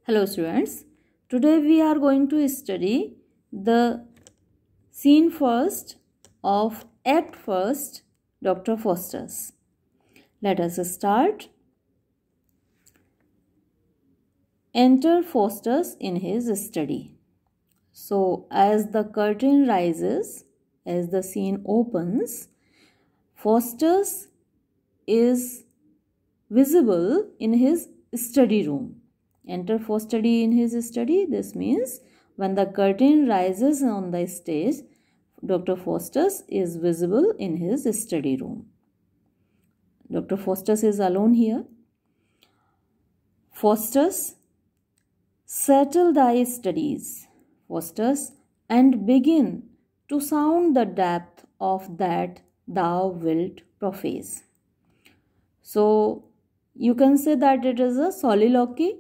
Hello students, today we are going to study the scene first of Act First, Dr. Faustus. Let us start. Enter Faustus in his study. So as the curtain rises, as the scene opens, Faustus is visible in his study room. Enter Faustus in his study. This means when the curtain rises on the stage, Dr. Faustus is visible in his study room. Dr. Faustus is alone here. Faustus, settle thy studies, Faustus, and begin to sound the depth of that thou wilt profess. So, you can say that it is a soliloquy.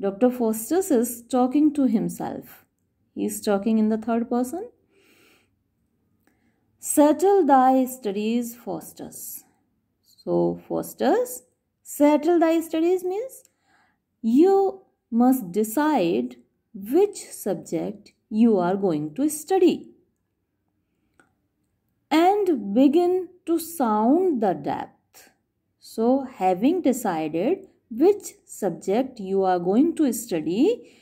Dr. Faustus is talking to himself. He is talking in the third person. Settle thy studies, Faustus. So, Faustus, settle thy studies means you must decide which subject you are going to study and begin to sound the depth. So, having decided which subject you are going to study,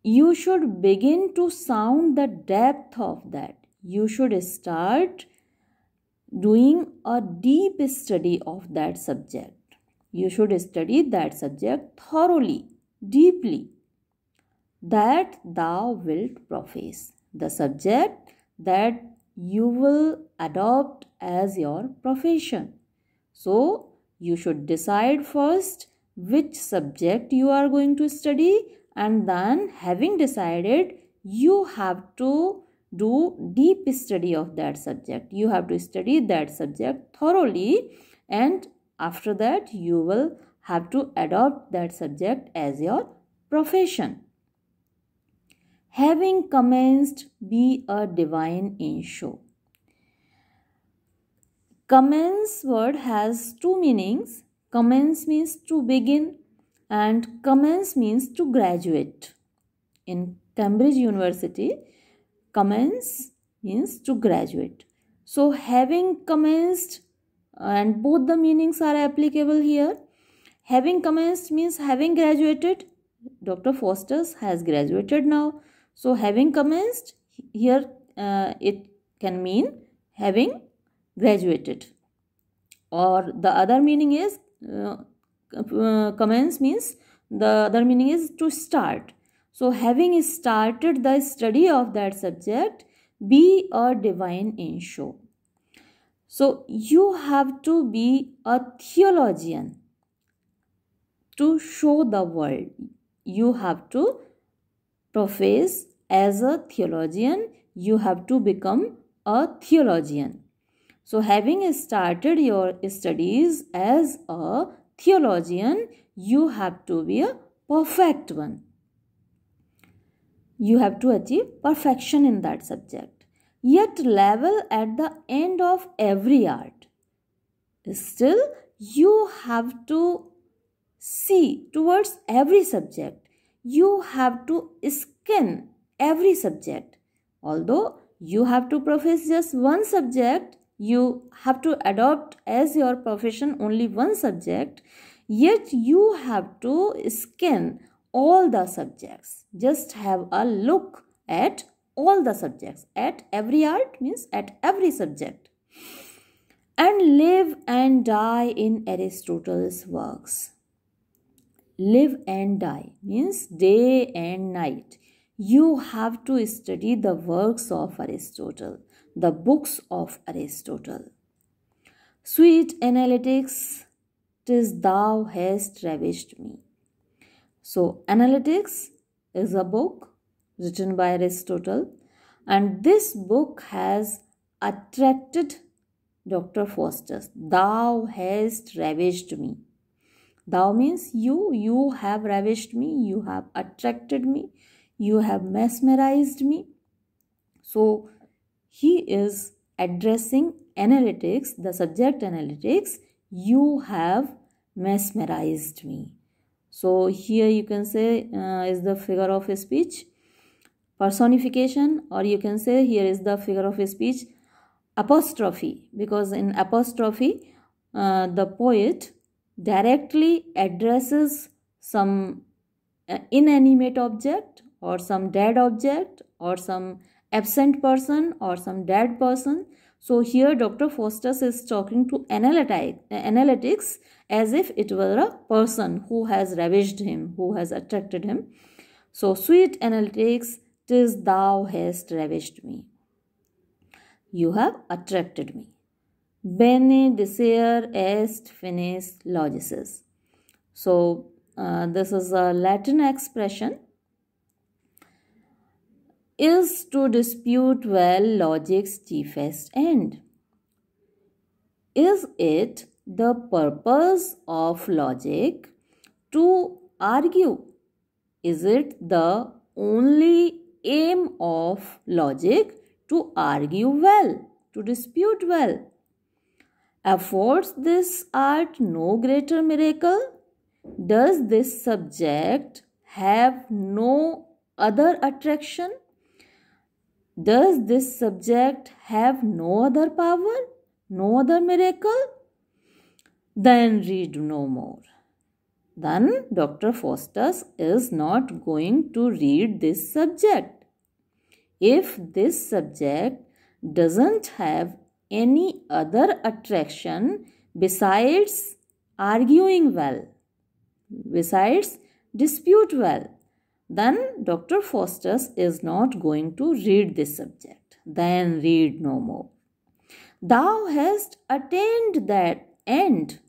you should begin to sound the depth of that. You should start doing a deep study of that subject. You should study that subject thoroughly, deeply, that thou wilt profess. The subject that you will adopt as your profession. So, you should decide first which subject you are going to study, and then having decided, you have to do deep study of that subject. You have to study that subject thoroughly, and after that you will have to adopt that subject as your profession. Having commenced, be a divine in show. Commence word has two meanings. Commence means to begin and commence means to graduate. In Cambridge University, commence means to graduate. So having commenced, and both the meanings are applicable here. Having commenced means having graduated. Dr. Faustus has graduated now. So having commenced, here it can mean having graduated, or the other meaning is commence means the other meaning is to start. So having started the study of that subject, be a divine in show. So you have to be a theologian to show the world. You have to profess as a theologian. You have to become a theologian. So having started your studies as a theologian, you have to be a perfect one. You have to achieve perfection in that subject. Yet level at the end of every art. Still, you have to see towards every subject. You have to scan every subject. Although you have to profess just one subject, you have to adopt as your profession only one subject, yet you have to scan all the subjects. Just have a look at all the subjects, at every art means at every subject, and live and die in Aristotle's works. Live and die means day and night. You have to study the works of Aristotle, the books of Aristotle. Sweet analytics, 'tis thou hast ravished me. So, Analytics is a book written by Aristotle, and this book has attracted Dr. Faustus. Thou hast ravished me. Thou means you have ravished me, you have attracted me, you have mesmerized me. So, he is addressing analytics, the subject analytics. You have mesmerized me. So here you can say is the figure of speech personification, or you can say here is the figure of speech apostrophe, because in apostrophe the poet directly addresses some inanimate object or some dead object or some absent person or some dead person. So here Dr. Faustus is talking to analytics as if it were a person who has ravished him, who has attracted him. So sweet analytics, 'tis thou hast ravished me. You have attracted me. Bene dicere est finis logices. So this is a Latin expression. Is to dispute well logic's chiefest end. Is it the purpose of logic to argue? Is it the only aim of logic to argue well, to dispute well? Affords this art no greater miracle? Does this subject have no other attraction? Does this subject have no other power, no other miracle? Then read no more. Then Dr. Faustus is not going to read this subject. If this subject doesn't have any other attraction besides arguing well, besides dispute well, then Dr. Faustus is not going to read this subject. Then read no more. Thou hast attained that end.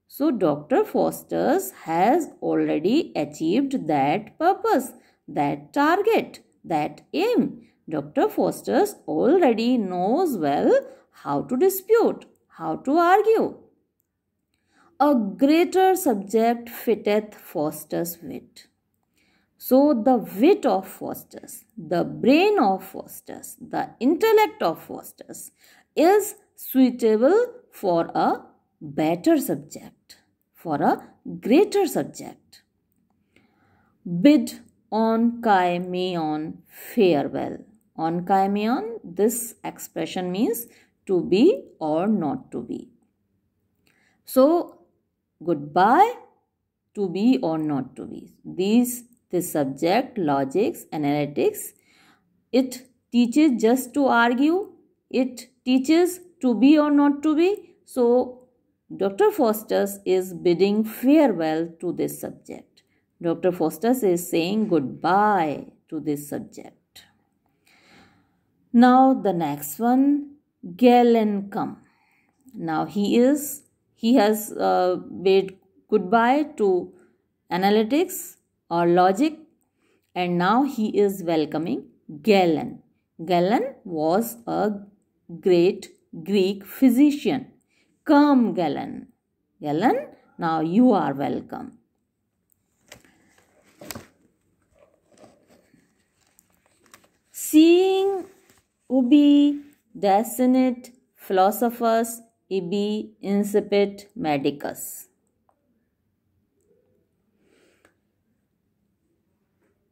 So Dr. Faustus has already achieved that purpose, that target, that aim. Dr. Faustus already knows well how to dispute, how to argue. A greater subject fitteth Faustus' wit. So the wit of Faustus, the brain of Faustus, the intellect of Faustus is suitable for a better subject, for a greater subject. Bid on kai meon farewell. On kai meon, this expression means to be or not to be. So goodbye, to be or not to be. This subject, logics, analytics, it teaches just to argue. It teaches to be or not to be. So Dr. Faustus is bidding farewell to this subject. Dr. Faustus is saying goodbye to this subject. Now the next one, Galen come. Now he has bid goodbye to analytics or logic, and now he is welcoming Galen. Galen was a great Greek physician. Come, Galen. Galen, now you are welcome. Seeing ubi desinit philosophus ibi incipit medicus.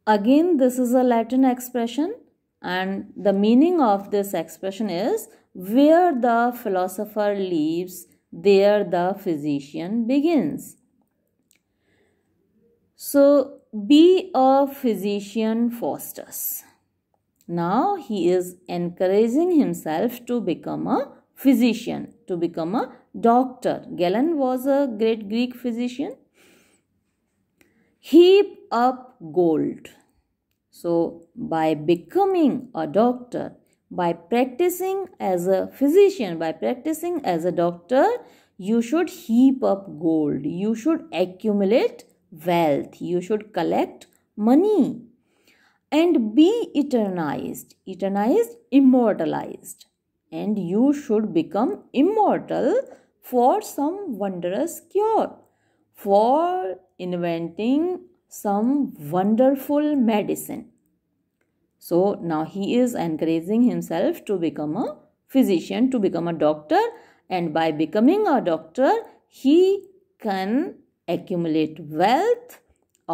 Again, this is a Latin expression, and the meaning of this expression is where the philosopher leaves, there the physician begins. So, be a physician, Faustus. Now he is encouraging himself to become a physician, to become a doctor. Galen was a great Greek physician. Heap up gold. So, by becoming a doctor, by practicing as a physician, by practicing as a doctor, you should heap up gold. You should accumulate wealth. You should collect money and be eternized, immortalized. And you should become immortal for some wondrous cure, for inventing some wonderful medicine. So now he is encouraging himself to become a physician, to become a doctor, and by becoming a doctor, he can accumulate wealth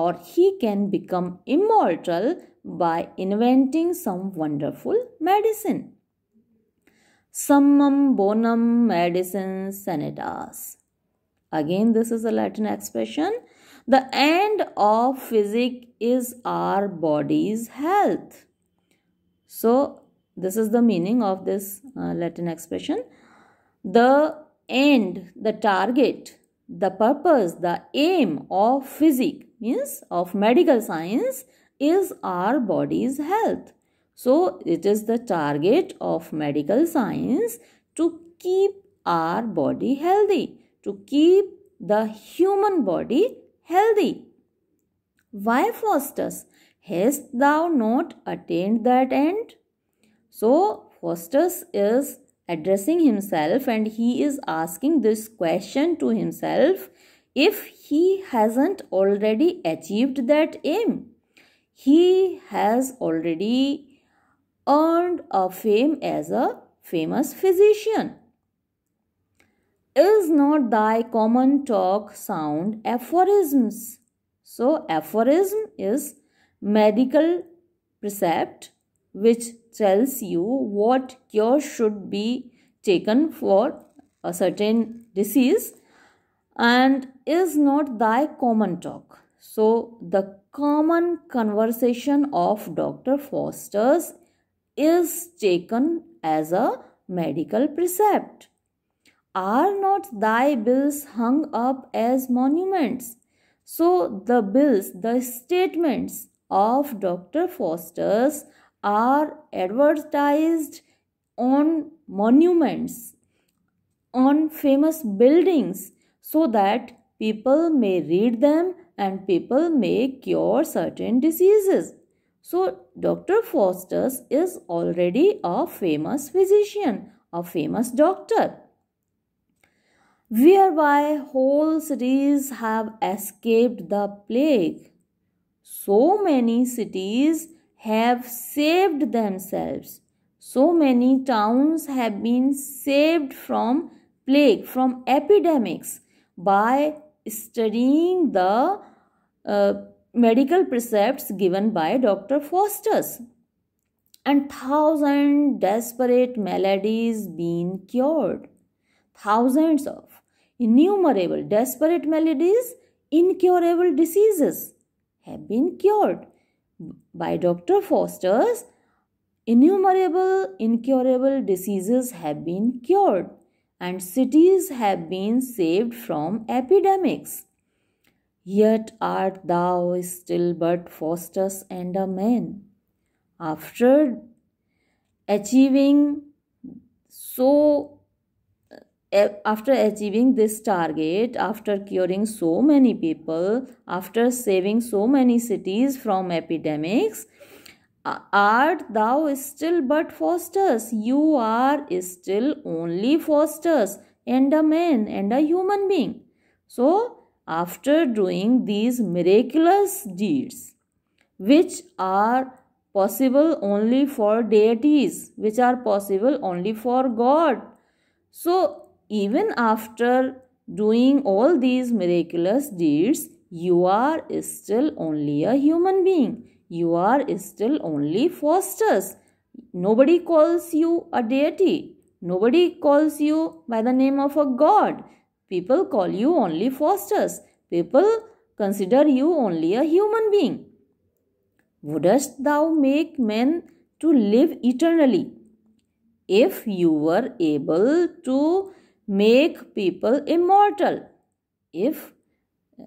or he can become immortal by inventing some wonderful medicine. Summum bonum medicine sanitas. Again, this is a Latin expression. The end of physic is our body's health. So, this is the meaning of this Latin expression. The end, the target, the purpose, the aim of physic, means of medical science, is our body's health. So, it is the target of medical science to keep our body healthy, to keep the human body healthy. Why, Faustus, hast thou not attained that end? So, Faustus is addressing himself and he is asking this question to himself if he hasn't already achieved that aim. He has already earned a fame as a famous physician. Is not thy common talk sound aphorisms? So, aphorism is medical precept which tells you what cure should be taken for a certain disease, and is not thy common talk. So, the common conversation of Dr. Faustus is taken as a medical precept. Are not thy bills hung up as monuments? So, the bills, the statements of Dr. Faustus are advertised on monuments, on famous buildings, so that people may read them and people may cure certain diseases. So, Dr. Faustus is already a famous physician, a famous doctor, whereby whole cities have escaped the plague. So many cities have saved themselves. So many towns have been saved from plague, from epidemics, by studying the medical precepts given by Dr. Faustus. And thousand desperate maladies been cured. Thousands of innumerable desperate maladies, incurable diseases have been cured by Dr. Faustus. Innumerable incurable diseases have been cured and cities have been saved from epidemics. Yet art thou still but Faustus and a man. After achieving this target, after curing so many people, after saving so many cities from epidemics, art thou still but Faustus? You are still only Faustus and a man and a human being. So, after doing these miraculous deeds, which are possible only for deities, which are possible only for God, so even after doing all these miraculous deeds, you are still only a human being. You are still only Faustus. Nobody calls you a deity. Nobody calls you by the name of a god. People call you only Faustus. People consider you only a human being. Wouldst thou make men to live eternally? If you were able to make people immortal, if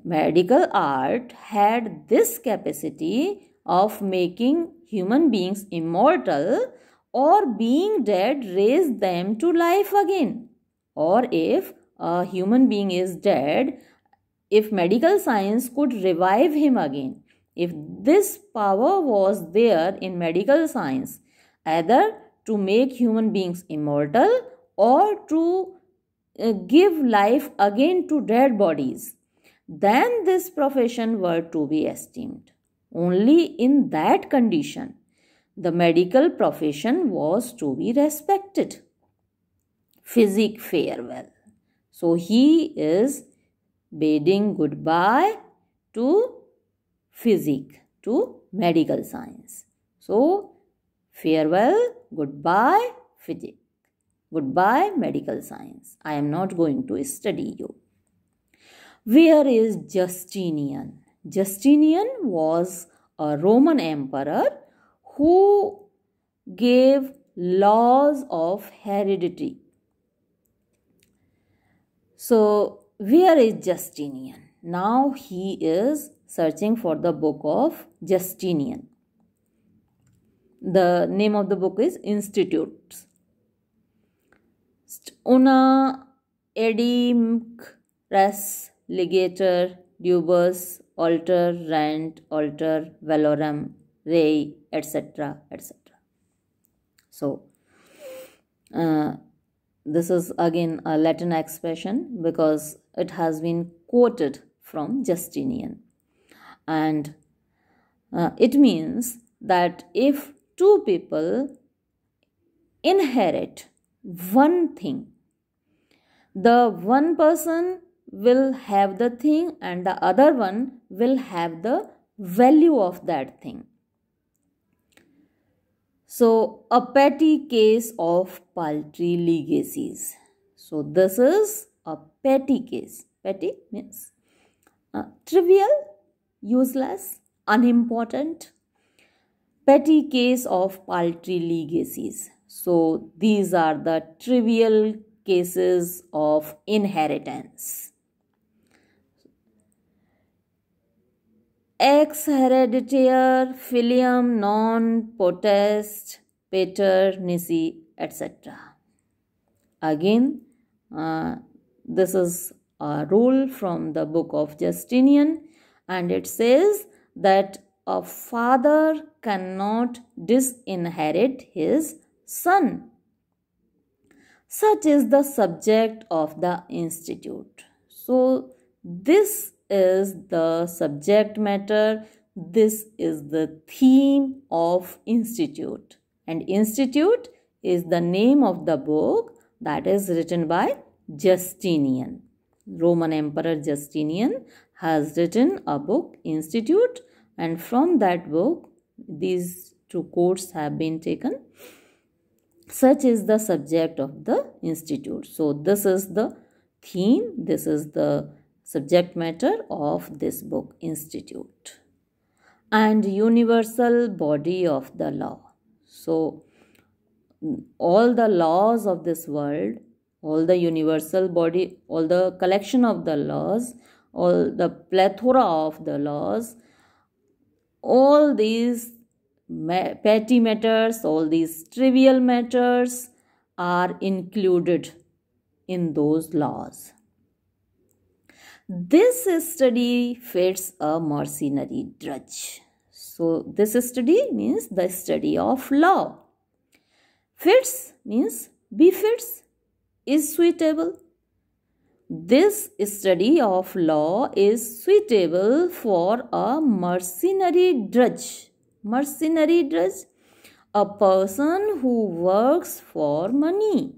medical art had this capacity of making human beings immortal, or being dead raise them to life again, or if a human being is dead, if medical science could revive him again, if this power was there in medical science, either to make human beings immortal or to give life again to dead bodies, then this profession were to be esteemed. Only in that condition, the medical profession was to be respected. Physic farewell. So he is bidding goodbye to physics to medical science. So, farewell, goodbye physics, goodbye medical science. I am not going to study you. Where is Justinian? Justinian was a Roman emperor who gave laws of heredity. So, where is Justinian? Now he is searching for the book of Justinian. The name of the book is Institutes. Una edimc res ligator dubus alter rent alter valorum rei etc. etc. So this is again a Latin expression because it has been quoted from Justinian, and it means that if two people inherit one thing, the one person will have the thing and the other one will have the value of that thing. So, a petty case of paltry legacies. So, this is a petty case. Petty means trivial, useless, unimportant. Petty case of paltry legacies. So, these are the trivial cases of inheritance. Ex hereditaire filium non potest pater nisi etc. Again, this is a rule from the book of Justinian, and it says that a father cannot disinherit his son. Such is the subject of the institute. So, this is the subject matter, this is the theme of institute, and institute is the name of the book that is written by Justinian. Roman Emperor Justinian has written a book, Institute, and from that book these two quotes have been taken. Such is the subject of the institute. So this is the theme, this is the subject matter of this book, Institute. And universal body of the law. So all the laws of this world, all the universal body, all the collection of the laws, all the plethora of the laws, all these petty matters, all these trivial matters are included in those laws. This study fits a mercenary drudge. So this study means the study of law. Fits means befits, is suitable. This study of law is suitable for a mercenary drudge. Mercenary drudge, a person who works for money.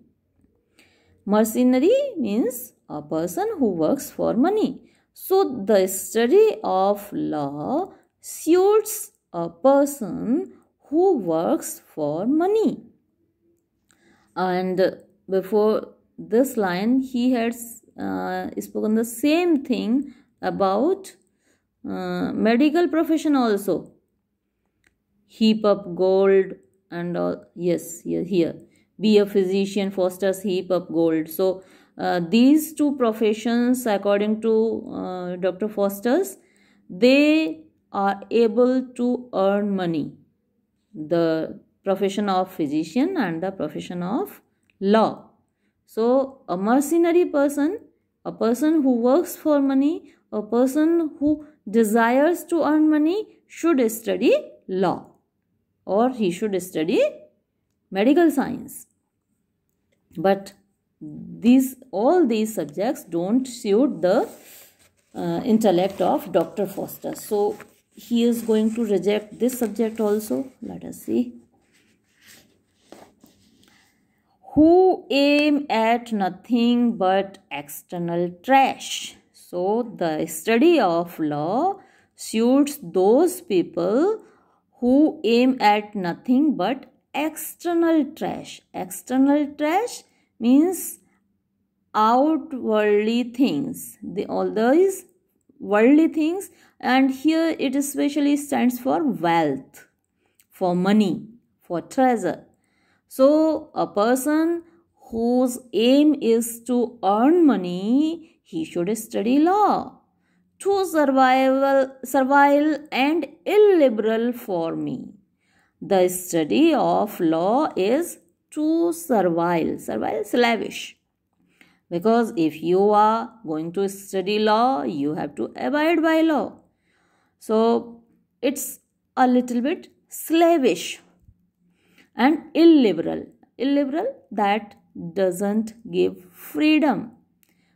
Mercenary means a person who works for money. So the study of law suits a person who works for money. And before this line, he had spoken the same thing about medical profession also. Heap up gold and all. Yes, here. Be a physician, fosters heap up gold. So these two professions, according to Dr. Foster's, they are able to earn money. The profession of physician and the profession of law. So a mercenary person, a person who works for money, a person who desires to earn money should study law, or he should study medical science. But all these subjects don't suit the intellect of Dr. Foster. So he is going to reject this subject also. Let us see. Who aim at nothing but external trash. So the study of law suits those people who aim at nothing but external trash. External trash means outwardly things, all these worldly things, and here it especially stands for wealth, for money, for treasure. So a person whose aim is to earn money, he should study law. Too servile and illiberal for me. The study of law is too servile, slavish. Because if you are going to study law, you have to abide by law. So it's a little bit slavish and illiberal. Illiberal, that doesn't give freedom.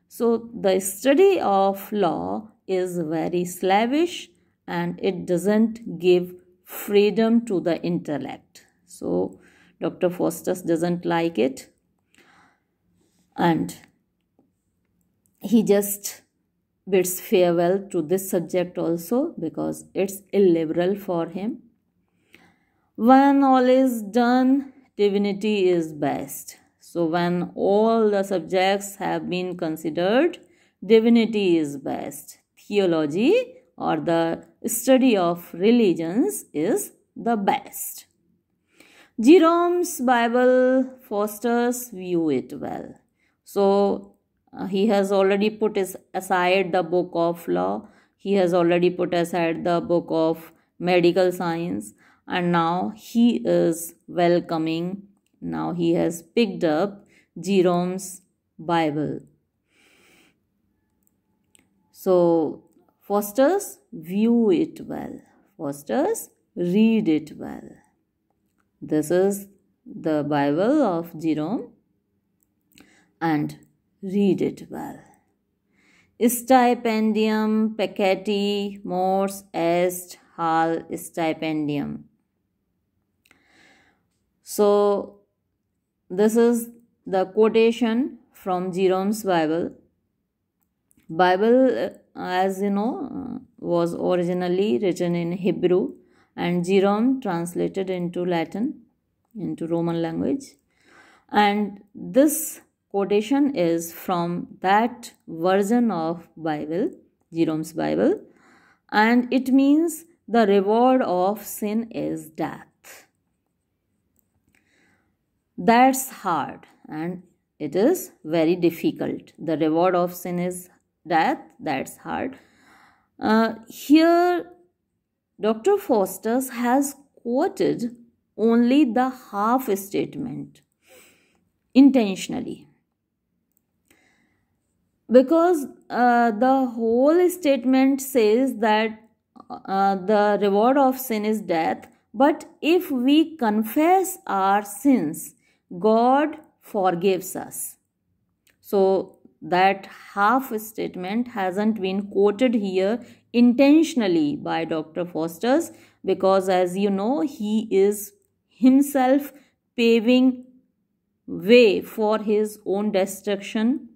So the study of law is very slavish and it doesn't give freedom to the intellect. So Dr. Faustus doesn't like it, and he just bids farewell to this subject also because it's illiberal for him. When all is done, divinity is best. So when all the subjects have been considered, divinity is best. Theology or the study of religions is the best. Jerome's Bible fosters view it well. So he has already put aside the book of law. He has already put aside the book of medical science, and now he is welcoming. Now he has picked up Jerome's Bible. So fosters view it well. Fosters read it well. This is the Bible of Jerome, and read it well. Stipendium peccati mors est hal stipendium. So this is the quotation from Jerome's Bible. Bible, as you know, was originally written in Hebrew, and Jerome translated into Latin, into Roman language. And this quotation is from that version of Bible, Jerome's Bible, and it means the reward of sin is death. That's hard and it is very difficult. The reward of sin is death. That's hard. Here, Dr. Faustus has quoted only the half statement intentionally, because the whole statement says that the reward of sin is death, but if we confess our sins, God forgives us. So that half statement hasn't been quoted here intentionally by Dr. Faustus, because as you know, he is himself paving way for his own destruction.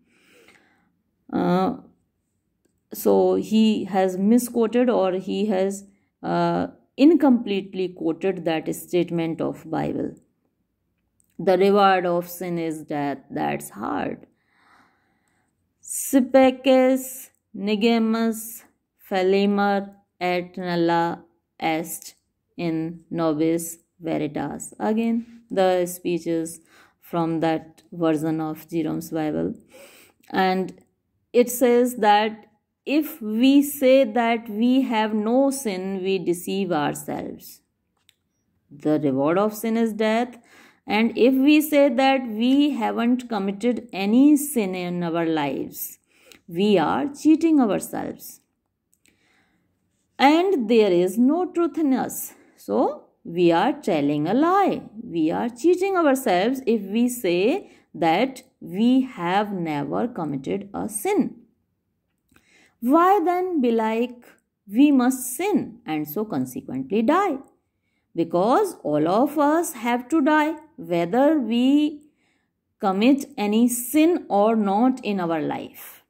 So he has misquoted, or he has incompletely quoted that statement of Bible. The reward of sin is death. That's hard. Sipeces nigemus felimer et nulla est in nobis veritas. Again, the speeches from that version of Jerome's Bible. And it says that if we say that we have no sin, we deceive ourselves. The reward of sin is death. And if we say that we haven't committed any sin in our lives, we are cheating ourselves. And there is no truth in us. So we are telling a lie. We are cheating ourselves if we say that we have never committed a sin. Why then belike we must sin and so consequently die? Because all of us have to die, whether we commit any sin or not in our life.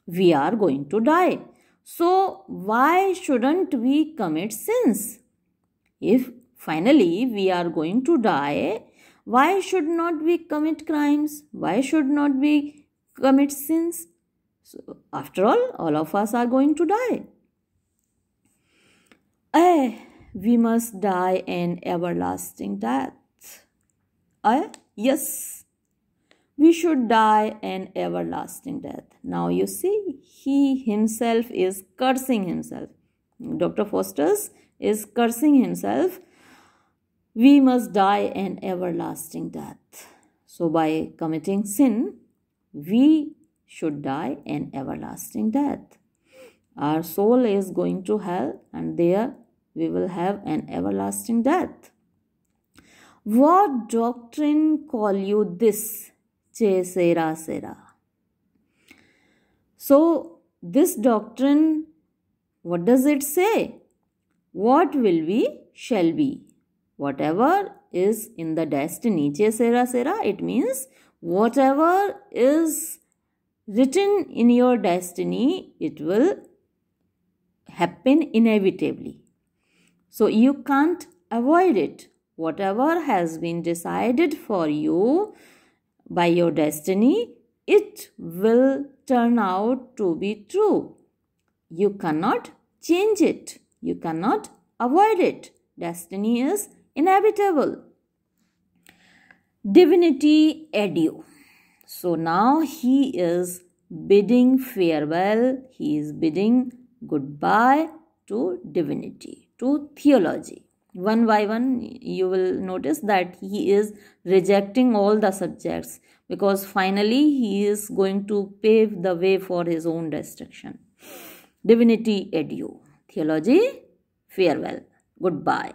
We are going to die. So why shouldn't we commit sins? If finally we are going to die, why should not we commit crimes? Why should not we commit sins? So after all of us are going to die. We must die an everlasting death. Yes, we should die an everlasting death. Now you see, he himself is cursing himself. Dr. Faustus is cursing himself. We must die an everlasting death. So by committing sin, we should die an everlasting death. Our soul is going to hell, and there we will have an everlasting death. What doctrine call you this? Che sera sera. So this doctrine, what does it say? What will be shall be. Whatever is in the destiny, che sera sera, it means whatever is written in your destiny, it will happen inevitably. So you can't avoid it. Whatever has been decided for you by your destiny, it will turn out to be true. You cannot change it. You cannot avoid it. Destiny is inevitable. Divinity adieu. So now he is bidding farewell. He is bidding goodbye to divinity, to theology. One by one, you will notice that he is rejecting all the subjects, because finally he is going to pave the way for his own destruction. Divinity adieu. Theology, farewell, goodbye.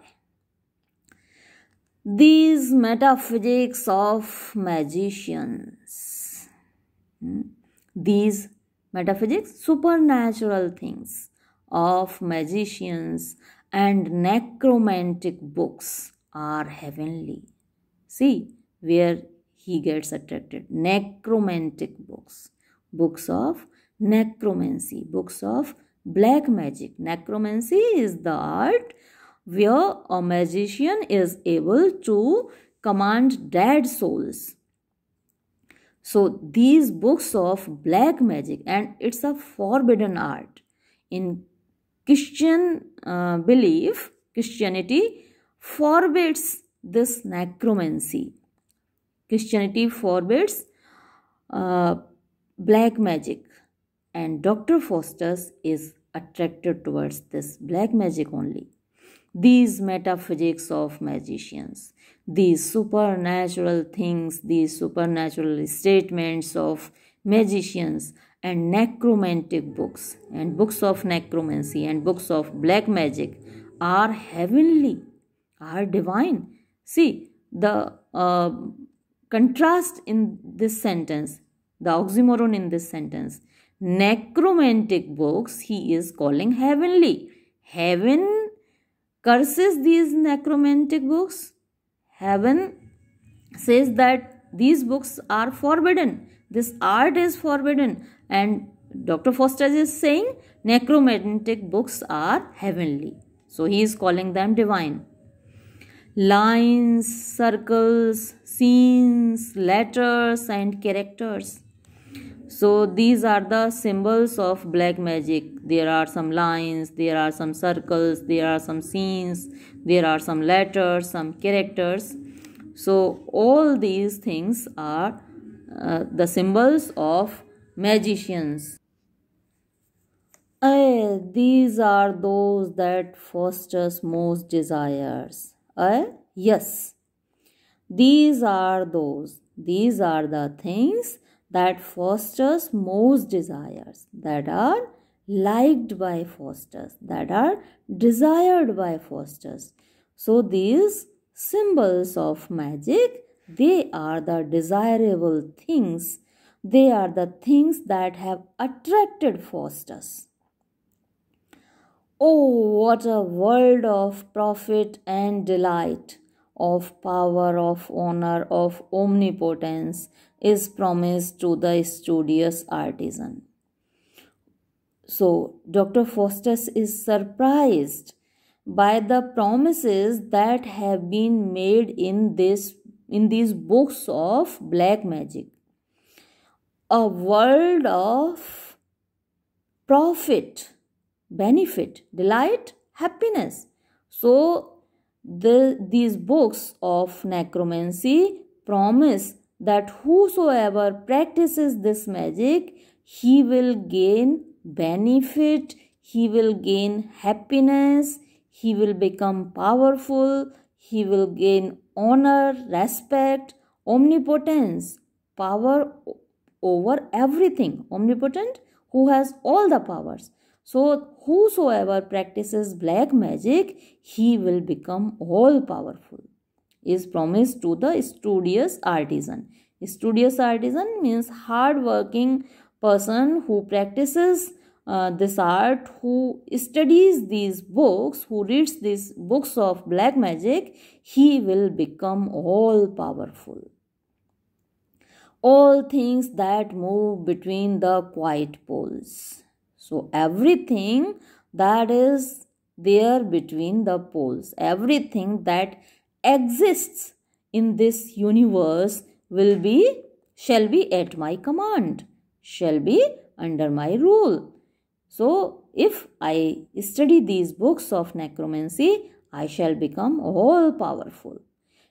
These metaphysics of magicians. These metaphysics, supernatural things of magicians and necromantic books are heavenly. See where he gets attracted. Necromantic books. Books of necromancy. Books of black magic. Necromancy is the art where a magician is able to command dead souls. So these books of black magic, and it's a forbidden art. In Christian belief, Christianity forbids this necromancy. Christianity forbids black magic, and Dr. Faustus is attracted towards this black magic only. These metaphysics of magicians, these supernatural things, these supernatural statements of magicians and necromantic books and books of necromancy and books of black magic are heavenly, are divine. See the contrast in this sentence, the oxymoron in this sentence. Necromantic books he is calling heavenly. Heaven curses these necromantic books. Heaven says that these books are forbidden. This art is forbidden. And Dr. Faustus is saying necromantic books are heavenly. So he is calling them divine. Lines, circles, scenes, letters and characters. So these are the symbols of black magic. There are some lines, there are some circles, there are some scenes, there are some letters, some characters. So all these things are the symbols of magicians. These are those that Faustus most desires. Yes, these are the things that Faustus most desires, that are liked by Faustus, that are desired by Faustus. So these symbols of magic, they are the desirable things. They are the things that have attracted Faustus. Oh, what a world of profit and delight, of power, of honor, of omnipotence is promised to the studious artisan. So Dr. Faustus is surprised by the promises that have been made in these books of black magic. A world of profit, benefit, delight, happiness. So these books of necromancy promise that whosoever practices this magic, he will gain benefit, he will gain happiness, he will become powerful, he will gain honor, respect, omnipotence, power over everything. Omnipotent, who has all the powers. So whosoever practices black magic, he will become all powerful, is promised to the studious artisan. Studious artisan means hard working person who practices this art, who studies these books, who reads these books of black magic, he will become all powerful. All things that move between the quiet poles. So everything that is there between the poles, everything that exists in this universe shall be at my command, shall be under my rule. So if I study these books of necromancy, I shall become all powerful.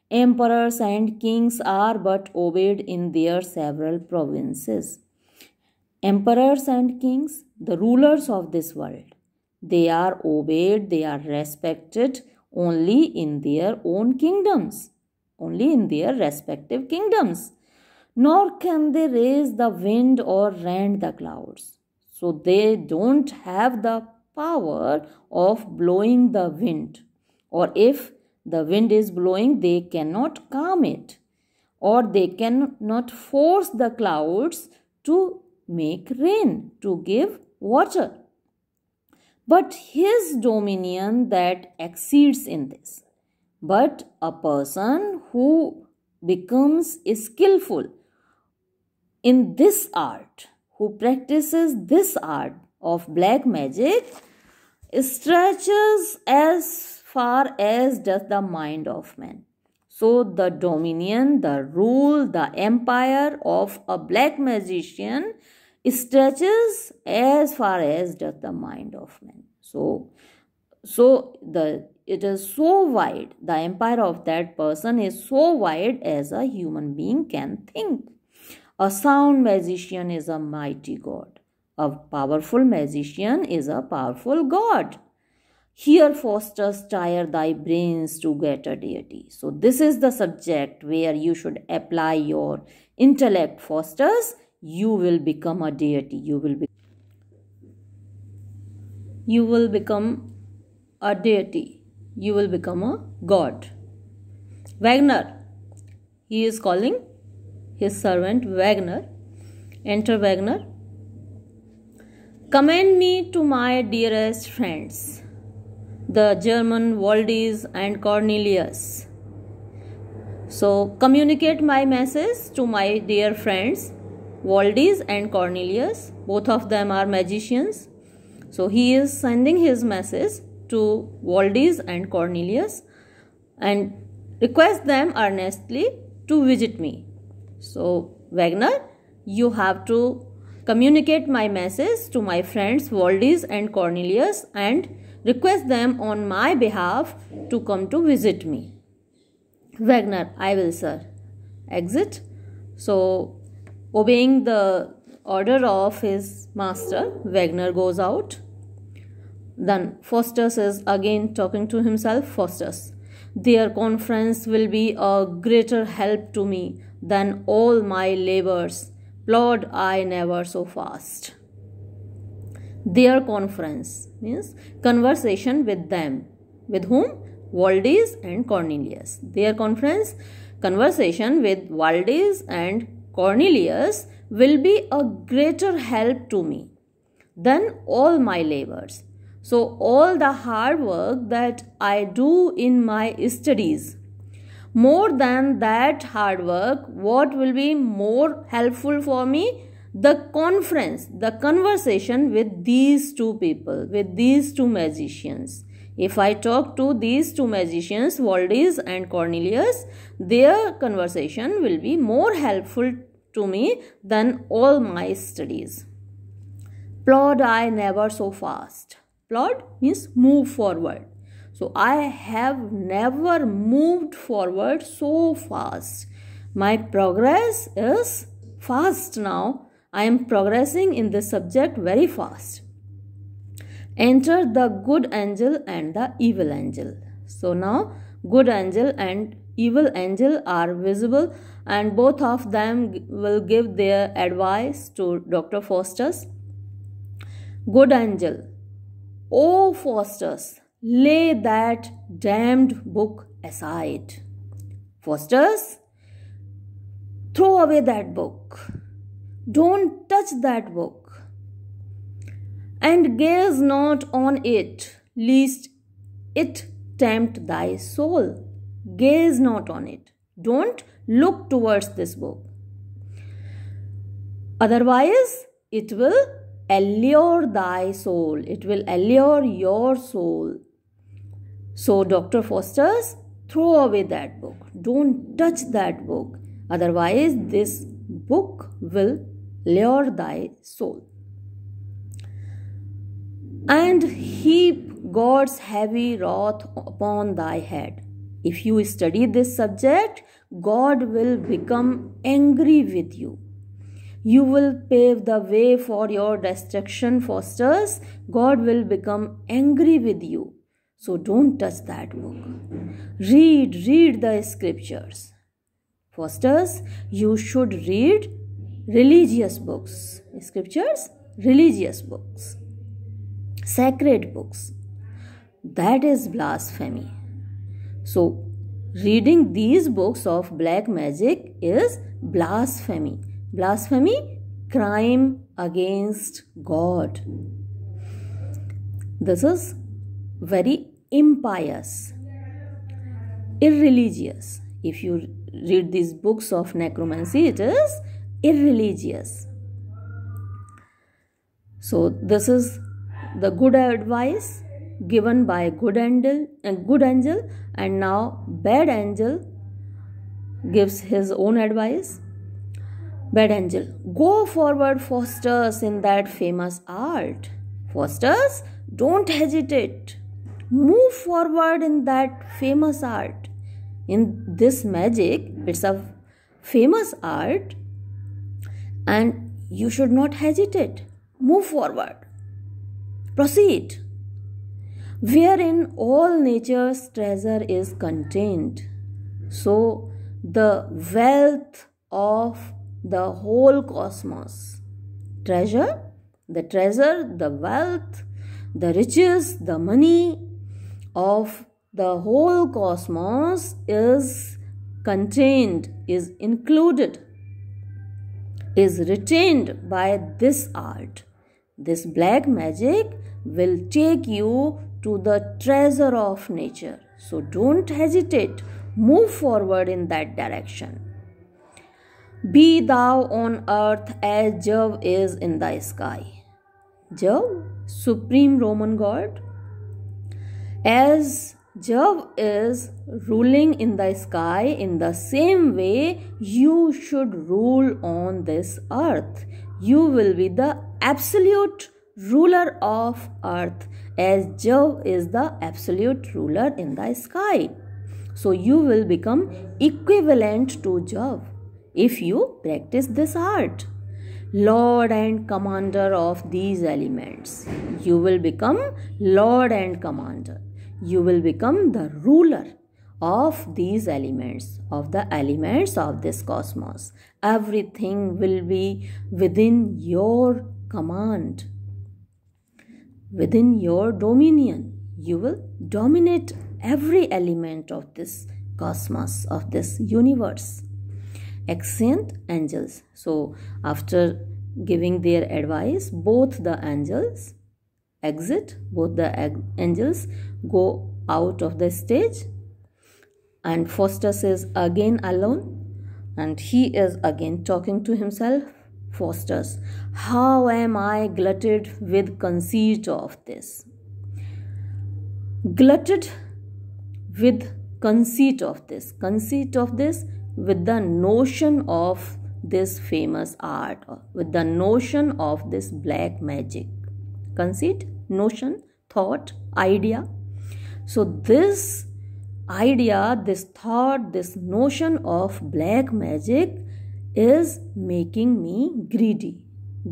Emperors and kings are but obeyed in their several provinces. Emperors and kings, the rulers of this world, they are obeyed, they are respected only in their own kingdoms, only in their respective kingdoms. Nor can they raise the wind or rend the clouds. So they don't have the power of blowing the wind. Or if the wind is blowing, they cannot calm it. Or they cannot force the clouds to make rain, to give water. But his dominion that exceeds in this. But a person who becomes skillful in this art, who practices this art of black magic, stretches as far as does the mind of man. So the dominion, the rule, the empire of a black magician stretches as far as does the mind of man. It is so wide, the empire of that person is so wide as a human being can think. A sound magician is a mighty god. A powerful magician is a powerful god. Here, Faustus, tire thy brains to get a deity. So this is the subject where you should apply your intellect, Faustus. You will become a deity. You will become a deity. You will become a god. Wagner, he is calling his servant Wagner. Enter Wagner. Commend me to my dearest friends, the German Waldes and Cornelius. So communicate my message to my dear friends Waldes and Cornelius. Both of them are magicians. So he is sending his message to Waldes and Cornelius and request them earnestly to visit me. So Wagner, you have to communicate my message to my friends Waldes and Cornelius and request them on my behalf to come to visit me. Wagner, I will, sir. Exit. So obeying the order of his master, Wagner goes out. Then Faustus is again talking to himself. Faustus, their conference will be a greater help to me than all my labors. Plod I never so fast. Their conference means conversation with them. With whom? Waldes and Cornelius. Their conversation with Waldes and Cornelius will be a greater help to me than all my labors. So all the hard work that I do in my studies, more than that hard work, what will be more helpful for me? the conversation with these two people, with these two magicians. If I talk to these two magicians, Valdez and Cornelius, their conversation will be more helpful to me than all my studies. Plod I never so fast. Plod means move forward. So I have never moved forward so fast. My progress is fast now. I am progressing in this subject very fast. Enter the good angel and the evil angel. So now good angel and evil angel are visible, and both of them will give their advice to Dr. Faustus. Good angel, O Faustus, lay that damned book aside. Faustus, throw away that book. Don't touch that book. And gaze not on it, lest it tempt thy soul. Gaze not on it. Don't look towards this book. Otherwise, it will allure thy soul. It will allure your soul. So, Dr. Faustus, throw away that book. Don't touch that book. Otherwise, this book will lure thy soul. And heap God's heavy wrath upon thy head. If you study this subject, God will become angry with you. You will pave the way for your destruction, Faustus. God will become angry with you. So don't touch that book. Read the scriptures. Faustus, you should read religious books. Scriptures, religious books. Sacred books. That is blasphemy. So, reading these books of black magic is blasphemy. Blasphemy, crime against God. This is very impious, irreligious. If you read these books of necromancy, it is irreligious. So, this is the good advice given by good angel, and now bad angel gives his own advice. Bad angel, go forward, Faustus, in that famous art. Faustus, don't hesitate. Move forward in that famous art. In this magic, it's a famous art, and you should not hesitate. Move forward. Proceed. Wherein all nature's treasure is contained. So, the wealth of the whole cosmos. Treasure, the wealth, the riches, the money of the whole cosmos is contained, is included, is retained by this art. This black magic will take you to the treasure of nature. So don't hesitate. Move forward in that direction. Be thou on earth as Jove is in the sky. Jove, supreme Roman god. As Jove is ruling in the sky, in the same way you should rule on this earth. You will be the absolute ruler of earth, as Jove is the absolute ruler in the sky. So you will become equivalent to Jove if you practice this art. Lord and commander of these elements. You will become Lord and commander. You will become the ruler of these elements, of the elements of this cosmos. Everything will be within your command, within your dominion. You will dominate every element of this cosmos, of this universe. Exeunt angels. So, after giving their advice, both the angels go out of the stage, and Faustus is again alone, and he is again talking to himself. Faustus. How am I glutted with conceit of this? Glutted with conceit of this. Conceit of this with the notion of this famous art, with the notion of this black magic. Conceit, notion, thought, idea. So this idea, this thought, this notion of black magic is making me greedy.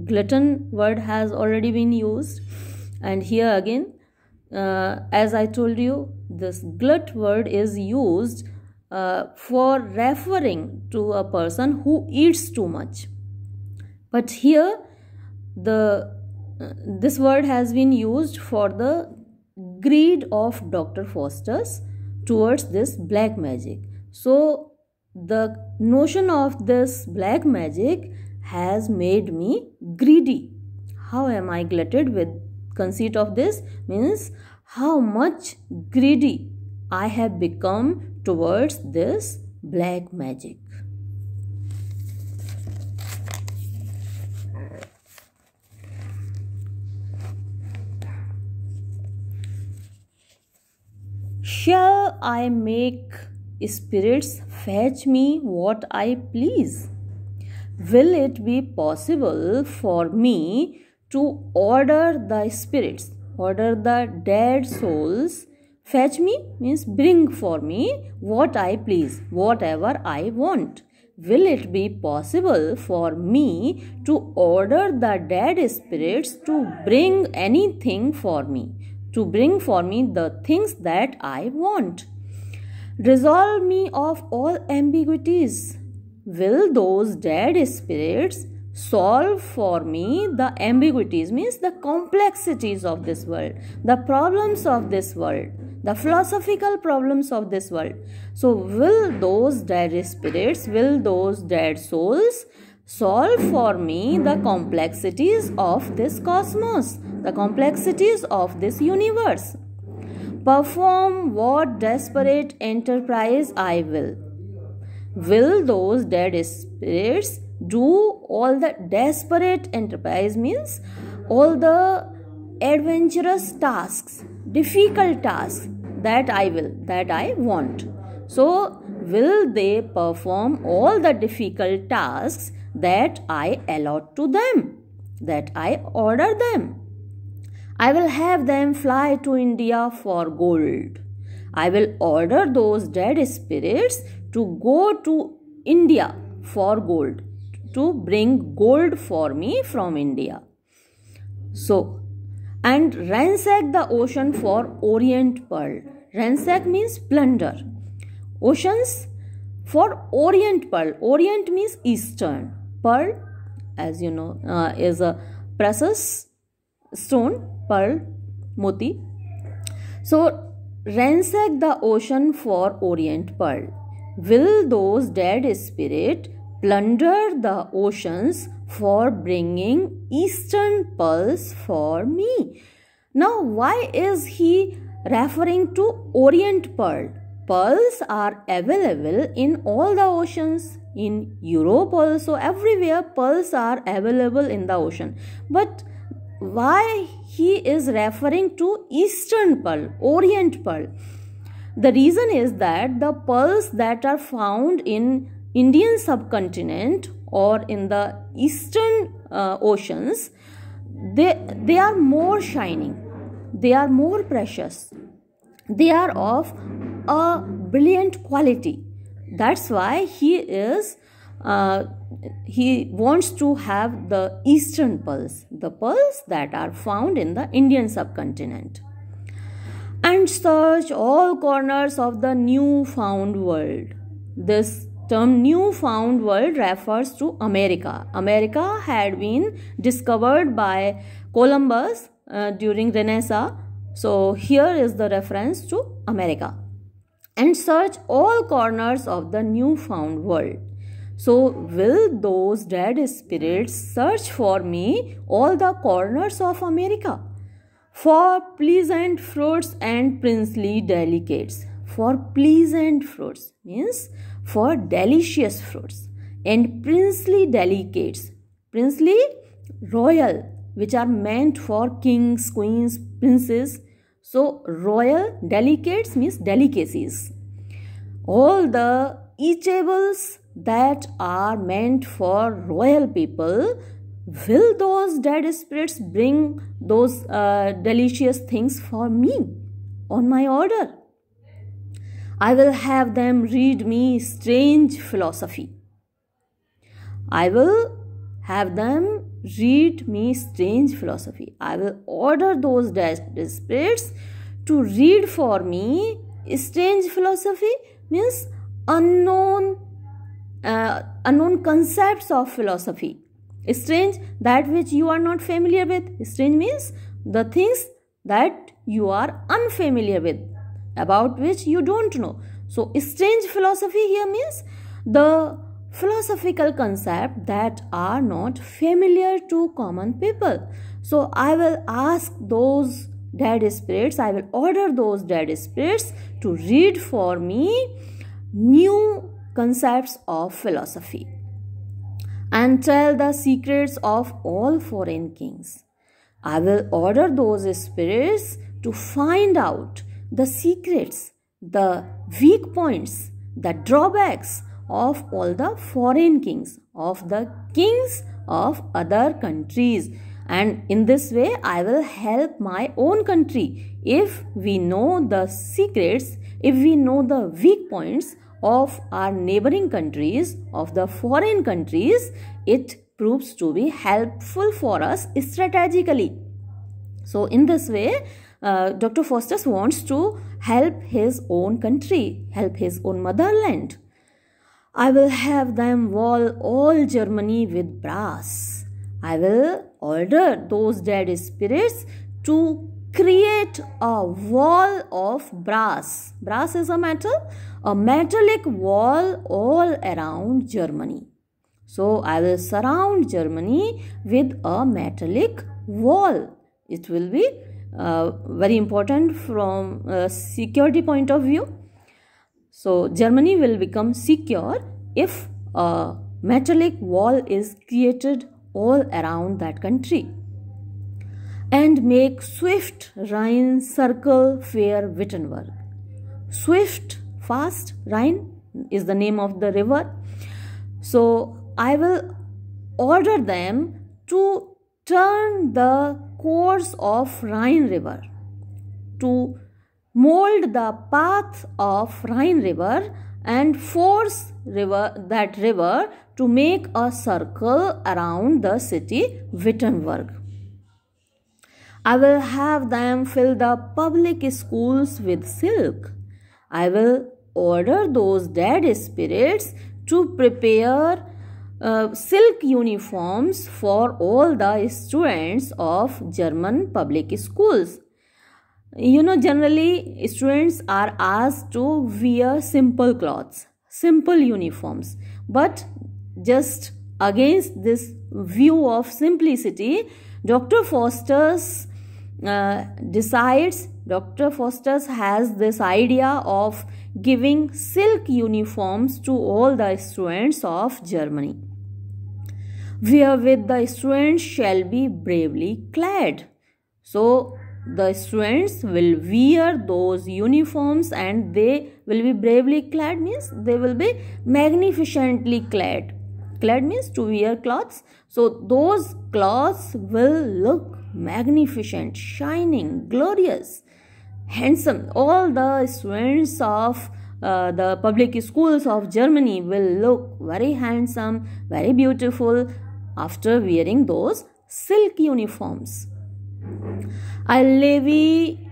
Glutton word has already been used, and here again, as I told you, this glut word is used for referring to a person who eats too much. But here this word has been used for the greed of Dr. Faustus towards this black magic. So the notion of this black magic has made me greedy. How am I glutted with conceit of this? Means how much greedy I have become towards this black magic. Shall I make spirits fetch me what I please? Will it be possible for me to order the spirits, order the dead souls? Fetch me means bring for me what I please, whatever I want. Will it be possible for me to order the dead spirits to bring anything for me, to bring for me the things that I want? Resolve me of all ambiguities. Will those dead spirits solve for me the ambiguities, means the complexities of this world, the problems of this world, the philosophical problems of this world? So will those dead spirits, will those dead souls solve for me the complexities of this cosmos, the complexities of this universe? Perform what desperate enterprise I will. Will those dead spirits do all the desperate enterprise, means all the adventurous tasks, difficult tasks that I want? So will they perform all the difficult tasks that I allot to them, that I order them? I will have them fly to India for gold. I will order those dead spirits to go to India for gold, to bring gold for me from India. So, and ransack the ocean for Orient pearl. Ransack means plunder. Oceans for Orient pearl. Orient means Eastern. Pearl, as you know, is a precious stone. Pearl, moti. So, ransack the ocean for Orient pearl. Will those dead spirits plunder the oceans for bringing Eastern pearls for me? Now, why is he referring to Orient pearl? Pearls are available in all the oceans. In Europe also, everywhere pearls are available in the ocean. But why he is referring to Eastern pearl, Orient pearl? The reason is that the pearls that are found in Indian subcontinent or in the Eastern oceans, they are more shining, they are more precious, they are of a brilliant quality. That's why he wants to have the Eastern pearls, the pearls that are found in the Indian subcontinent. And search all corners of the newfound world. This term newfound world refers to America. America had been discovered by Columbus during Renaissance. So here is the reference to America. And search all corners of the newfound world. So will those dead spirits search for me all the corners of America? For pleasant fruits and princely delicates. For pleasant fruits means for delicious fruits, and princely delicates, Princely, royal, which are meant for kings, queens, princes. So royal, delicates means delicacies. All the eatables that are meant for royal people, will those dead spirits bring those delicious things for me on my order? I will have them read me strange philosophy. I will have them read me strange philosophy. I will order those dead spirits to read for me strange philosophy, means unknown concepts of philosophy. Strange, that which you are not familiar with. Strange means the things that you are unfamiliar with, about which you don't know. So strange philosophy here means the philosophical concept that are not familiar to common people. So I will ask those dead spirits, I will order those dead spirits to read for me new concepts of philosophy and tell the secrets of all foreign kings. I will order those spirits to find out the secrets, the weak points, the drawbacks of all the foreign kings, of the kings of other countries. And in this way, I will help my own country. If we know the secrets, if we know the weak points of our neighboring countries, of the foreign countries, it proves to be helpful for us strategically. So in this way, Dr. Faustus wants to help his own country, help his own motherland. I will have them wall all Germany with brass. I will order those dead spirits to create a wall of brass. Brass is a metal, a metallic wall all around Germany. So I will surround Germany with a metallic wall. It will be very important from a security point of view. So Germany will become secure if a metallic wall is created all around that country. And make swift Rhine circle fair Wittenberg. Swift, fast, Rhine is the name of the river. So I will order them to turn the course of Rhine river, to mold the path of Rhine river and force that river to make a circle around the city Wittenberg. I will have them fill the public schools with silk. I will order those dead spirits to prepare silk uniforms for all the students of German public schools. You know, generally students are asked to wear simple clothes, simple uniforms. But just against this view of simplicity, Dr. Faustus has this idea of giving silk uniforms to all the students of Germany, wherewith the students shall be bravely clad. So the students will wear those uniforms and they will be bravely clad, means they will be magnificently clad. Clad means to wear clothes. So those clothes will look magnificent, shining, glorious, handsome. All the students of the public schools of Germany will look very handsome, very beautiful after wearing those silk uniforms. I levy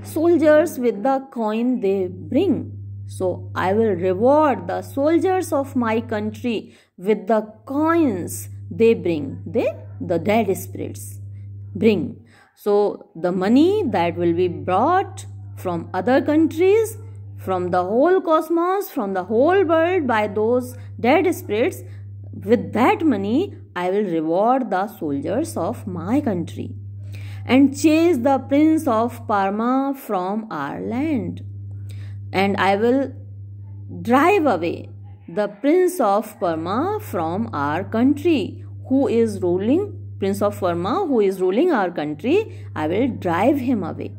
soldiers with the coin they bring. So I will reward the soldiers of my country with the coins they bring. The dead spirits bring. So the money that will be brought from other countries, from the whole cosmos, from the whole world by those dead spirits, with that money I will reward the soldiers of my country and chase the Prince of Parma from our land. And I will drive away the Prince of Parma from our country, who is ruling, Prince of Verma, who is ruling our country, I will drive him away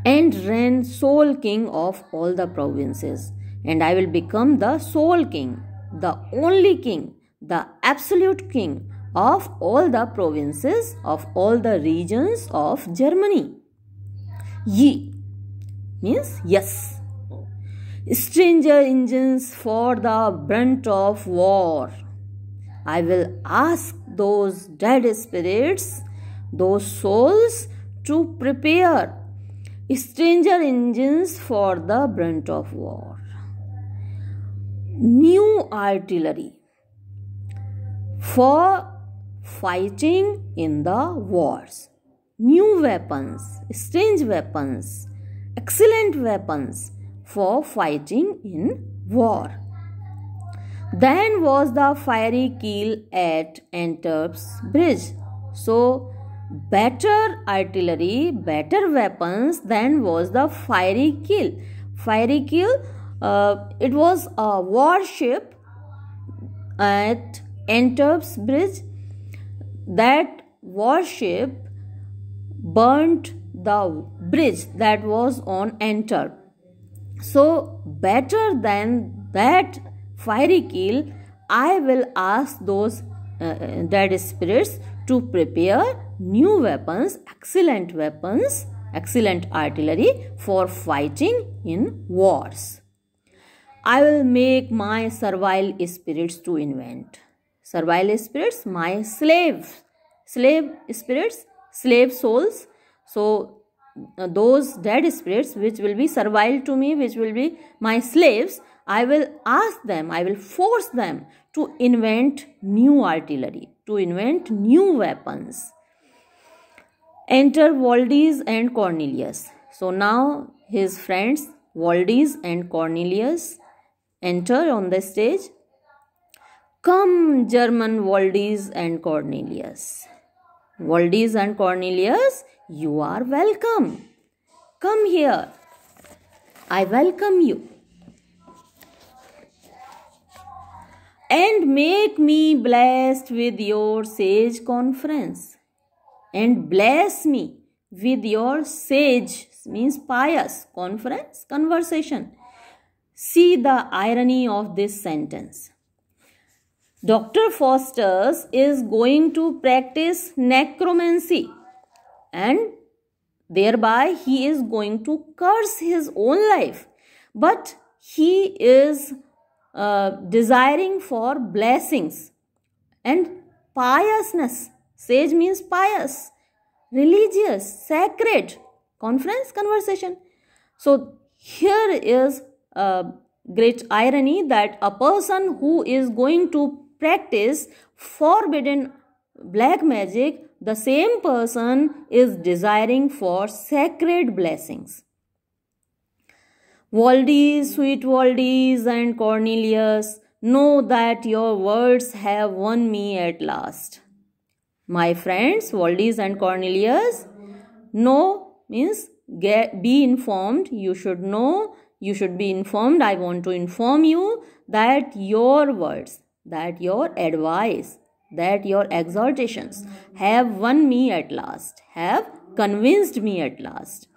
and reign sole king of all the provinces. And I will become the sole king, the only king, the absolute king of all the provinces, of all the regions of Germany. Ye means yes. Stranger engines for the brunt of war. I will ask those dead spirits, those souls, to prepare stranger engines for the brunt of war. New artillery for fighting in the wars. New weapons, strange weapons, excellent weapons for fighting in war. Then was the fiery keel at Antwerp's bridge. So, better artillery, better weapons than was the fiery keel. Fiery keel, it was a warship at Antwerp's bridge. That warship burnt the bridge that was on Antwerp. So, better than that fiery keel, I will ask those dead spirits to prepare new weapons, excellent artillery for fighting in wars. I will make my servile spirits to invent. Servile spirits, my slave spirits, slave souls. So, those dead spirits which will be servile to me, which will be my slaves, I will ask them, I will force them to invent new artillery, to invent new weapons. Enter Valdez and Cornelius. So now his friends Valdez and Cornelius enter on the stage. Come, German Valdez and Cornelius. Valdez and Cornelius, you are welcome. Come here. I welcome you. And make me blessed with your sage conference. And bless me with your sage, means pious, conference, conversation. See the irony of this sentence. Dr. Faustus is going to practice necromancy, and thereby he is going to curse his own life. But he is desiring for blessings and piousness. Sage means pious, religious, sacred, conference, conversation. So here is a great irony that a person who is going to practice forbidden black magic, the same person is desiring for sacred blessings. Valdez, sweet Valdez and Cornelius, know that your words have won me at last. My friends, Valdez and Cornelius, know means be informed. You should know, you should be informed. I want to inform you that your words, that your advice, that your exhortations have won me at last, have convinced me at last.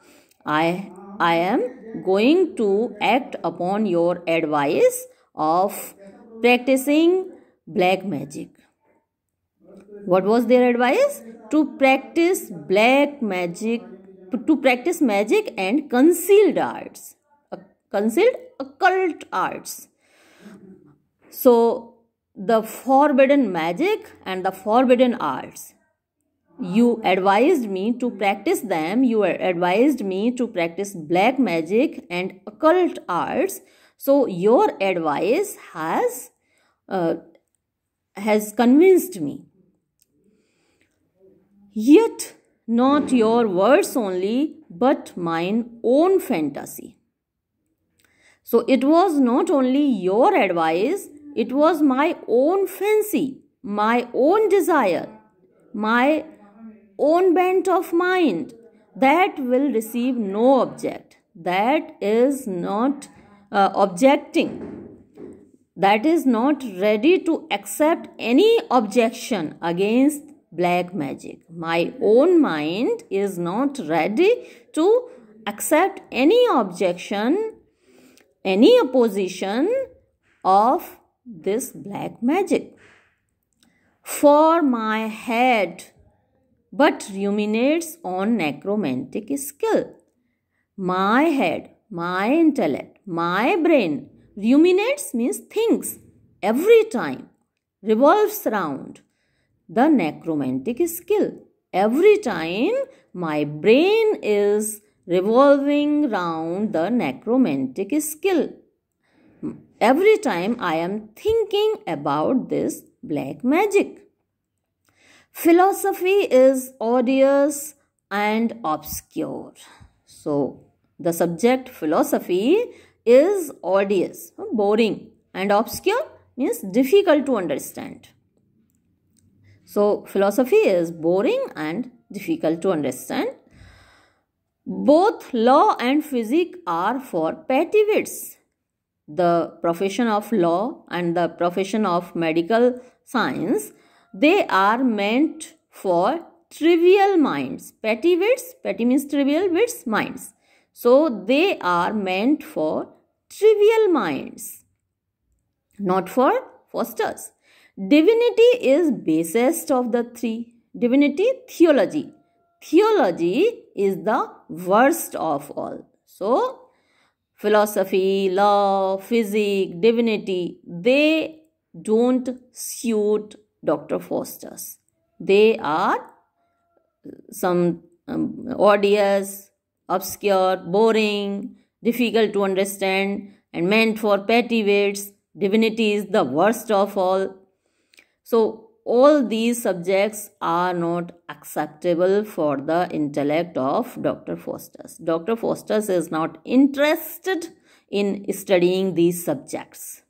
I am going to act upon your advice of practicing black magic. What was their advice? To practice black magic, to practice magic and concealed arts, concealed occult arts. So, the forbidden magic and the forbidden arts. You advised me to practice them. You advised me to practice black magic and occult arts. So, your advice has convinced me. Yet not your words only, but mine own fantasy. So it was not only your advice, it was my own fancy, my own desire, my own bent of mind that will receive no object, that is not objecting. that is not ready to accept any objection against black magic. My own mind is not ready to accept any objection, any opposition of this black magic. For my head but ruminates on necromantic skill. My head, my intellect, my brain ruminates means thinks every time, revolves around the necromantic skill. Every time my brain is revolving round the necromantic skill. Every time I am thinking about this black magic. Philosophy is odious and obscure. So, the subject philosophy is odious, boring, and obscure means difficult to understand. So, philosophy is boring and difficult to understand. Both law and physics are for petty wits. The profession of law and the profession of medical science, they are meant for trivial minds. Petty wits, petty means trivial, wits, minds. So they are meant for trivial minds, not for Fosters. Divinity is basest of the three. Divinity, theology. Theology is the worst of all. So, philosophy, law, physics, divinity, they don't suit Dr. Faustus. They are some odious, obscure, boring, difficult to understand, and meant for petty wits. Divinity is the worst of all. So, all these subjects are not acceptable for the intellect of Dr. Faustus. Dr. Faustus is not interested in studying these subjects.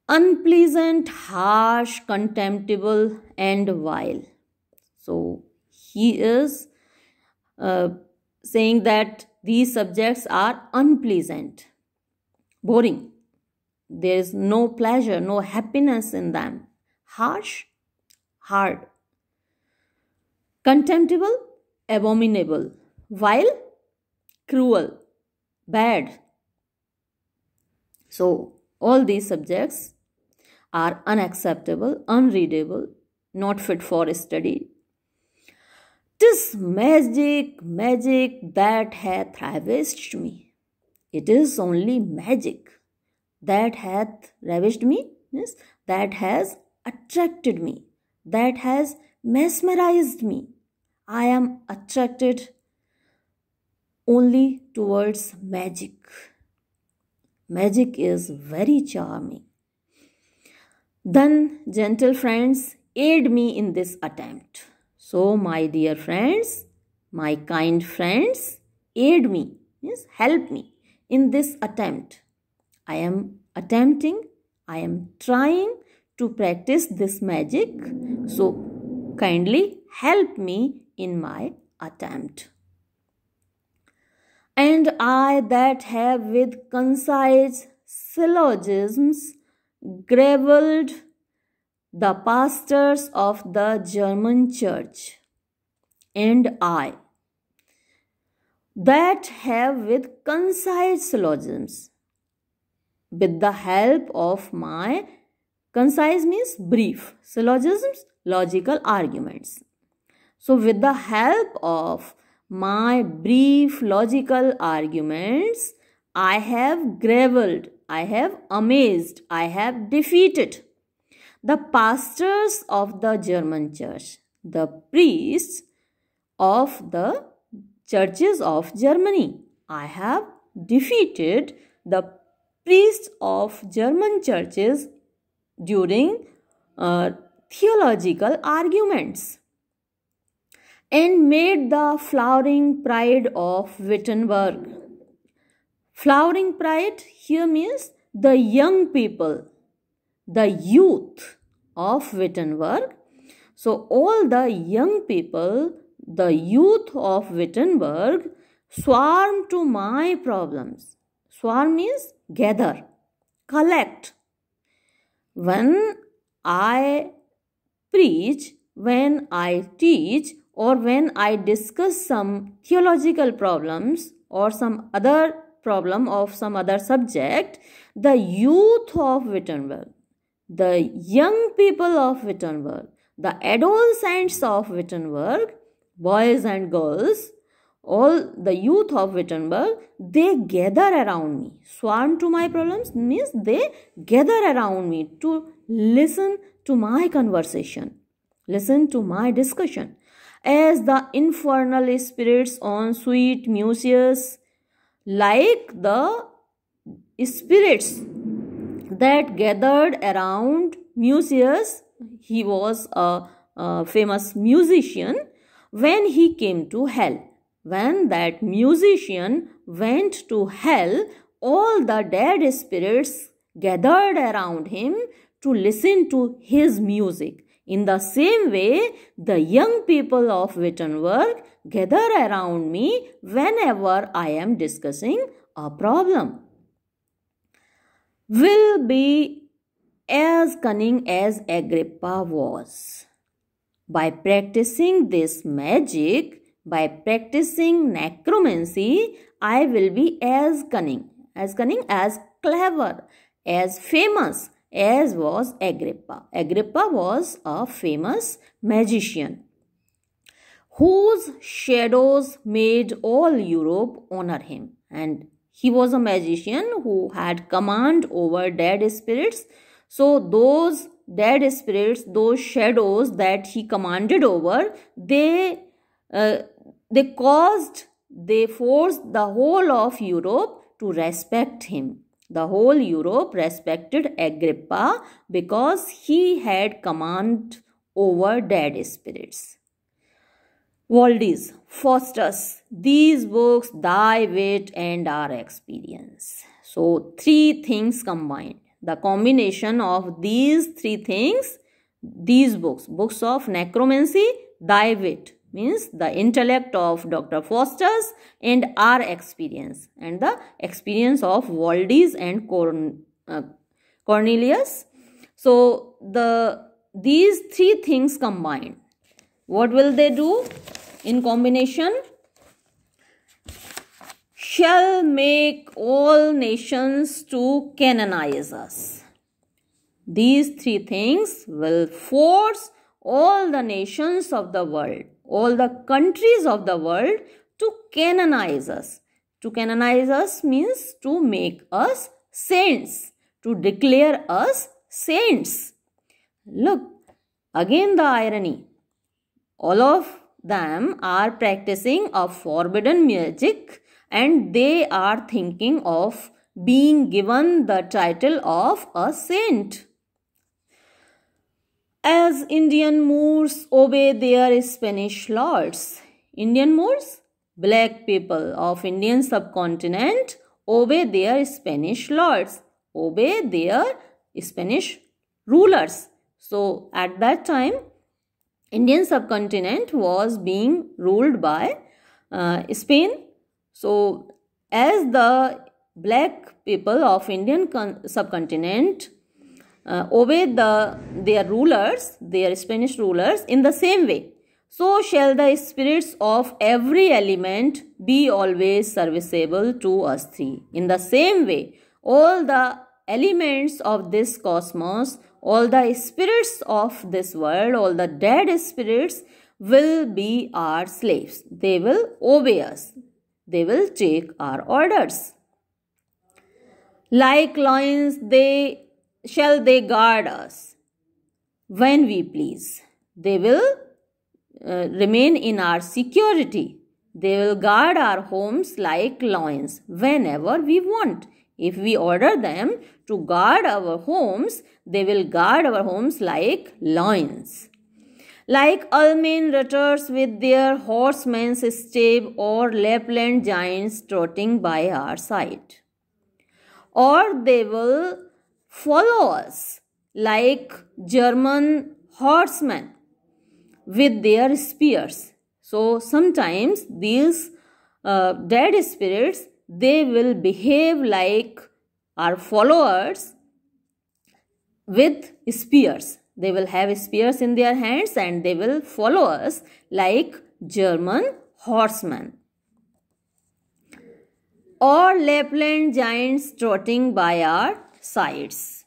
Unpleasant, harsh, contemptible, and vile. So, he is saying that these subjects are unpleasant, boring. There is no pleasure, no happiness in them. Harsh, hard. Contemptible, abominable. Vile, cruel, bad. So, all these subjects are unacceptable, unreadable, not fit for study. 'Tis magic, magic that hath ravished me. It is only magic that hath ravished me, means that has attracted me, that has mesmerized me. I am attracted only towards magic. Magic is very charming. Then, gentle friends, aid me in this attempt. So, my dear friends, my kind friends, aid me, means help me in this attempt. I am attempting, I am trying to practice this magic. So, kindly help me in my attempt. And I that have with concise syllogisms gravelled the pastors of the German church, and I that have with concise syllogisms, with the help of my, concise means brief, syllogisms, logical arguments. So, with the help of my brief logical arguments, I have gravelled, I have amazed, I have defeated the pastors of the German church, the priests of the churches of Germany. I have defeated the priests of German churches during theological arguments, and made the flowering pride of Wittenberg. Flowering pride here means the young people, the youth of Wittenberg. So, all the young people, the youth of Wittenberg, swarm to my problems, Swarm means gather, collect. When I preach, when I teach, or when I discuss some theological problems or some other problem of some other subject, the youth of Wittenberg, the young people of Wittenberg, the adolescents of Wittenberg, boys and girls, all the youth of Wittenberg, they gather around me. Swarm to my problems means they gather around me to listen to my conversation, listen to my discussion. As the infernal spirits on sweet Musaeus, like the spirits that gathered around Musaeus, he was a famous musician, when he came to hell. When that musician went to hell, all the dead spirits gathered around him to listen to his music. In the same way, the young people of Wittenberg gather around me whenever I am discussing a problem. Will be as cunning as Agrippa was. By practicing this magic, by practicing necromancy, I will be as cunning, as clever, as famous as was Agrippa. Agrippa was a famous magician whose shadows made all Europe honor him. And he was a magician who had command over dead spirits. So those dead spirits, those shadows that he commanded over, they forced the whole of Europe to respect him. The whole Europe respected Agrippa because he had command over dead spirits. Waldes, Faustus, these books, thy wit and our experience. So three things combined. The combination of these three things, these books of necromancy, thy wit, means the intellect of Dr. Faustus and our experience, and the experience of Waldes and Cornelius. So these three things combined, what will they do in combination? Shall make all nations to canonize us. These three things will force all the nations of the world, all the countries of the world to canonize us. To canonize us means to make us saints, to declare us saints. Look, again the irony. All of them are practicing a forbidden magic and they are thinking of being given the title of a saint. As Indian Moors obey their Spanish lords. Indian Moors, black people of Indian subcontinent, obey their Spanish lords, obey their Spanish rulers. So at that time, Indian subcontinent was being ruled by Spain. So as the black people of Indian subcontinent obeyed their rulers, their Spanish rulers, in the same way, so shall the spirits of every element be always serviceable to us three. In the same way, all the elements of this cosmos, all the spirits of this world, all the dead spirits will be our slaves. They will obey us. They will take our orders. Like lions, shall they guard us when we please. They will remain in our security. They will guard our homes like lions whenever we want. If we order them to guard our homes, they will guard our homes like lions. Like Almain rutters with their horsemen's stave, or Lapland giants trotting by our side. Or they will follow us like German horsemen with their spears. So sometimes these dead spirits, they will behave like our followers with spears. They will have spears in their hands and they will follow us like German horsemen. Or Lapland giants trotting by our sides.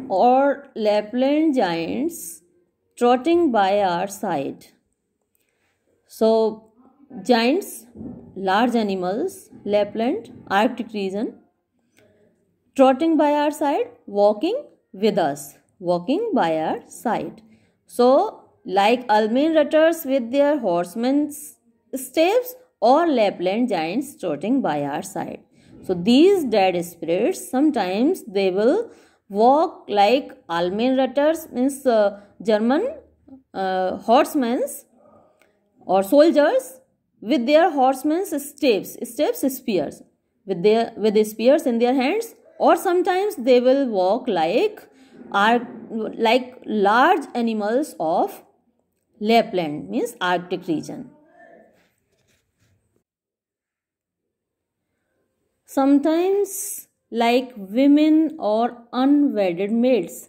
Or Lapland giants trotting by our side. So, giants, large animals, Lapland, Arctic region, trotting by our side, walking with us, walking by our side. So, like Almain rutters with their horsemen's steps, or Lapland giants trotting by our side. So, these dead spirits, sometimes they will walk like Almain rutters, means German horsemen or soldiers with their horsemen's spears, with the spears in their hands, or sometimes they will walk like large animals of Lapland, means Arctic region. Sometimes like women or unwedded maids.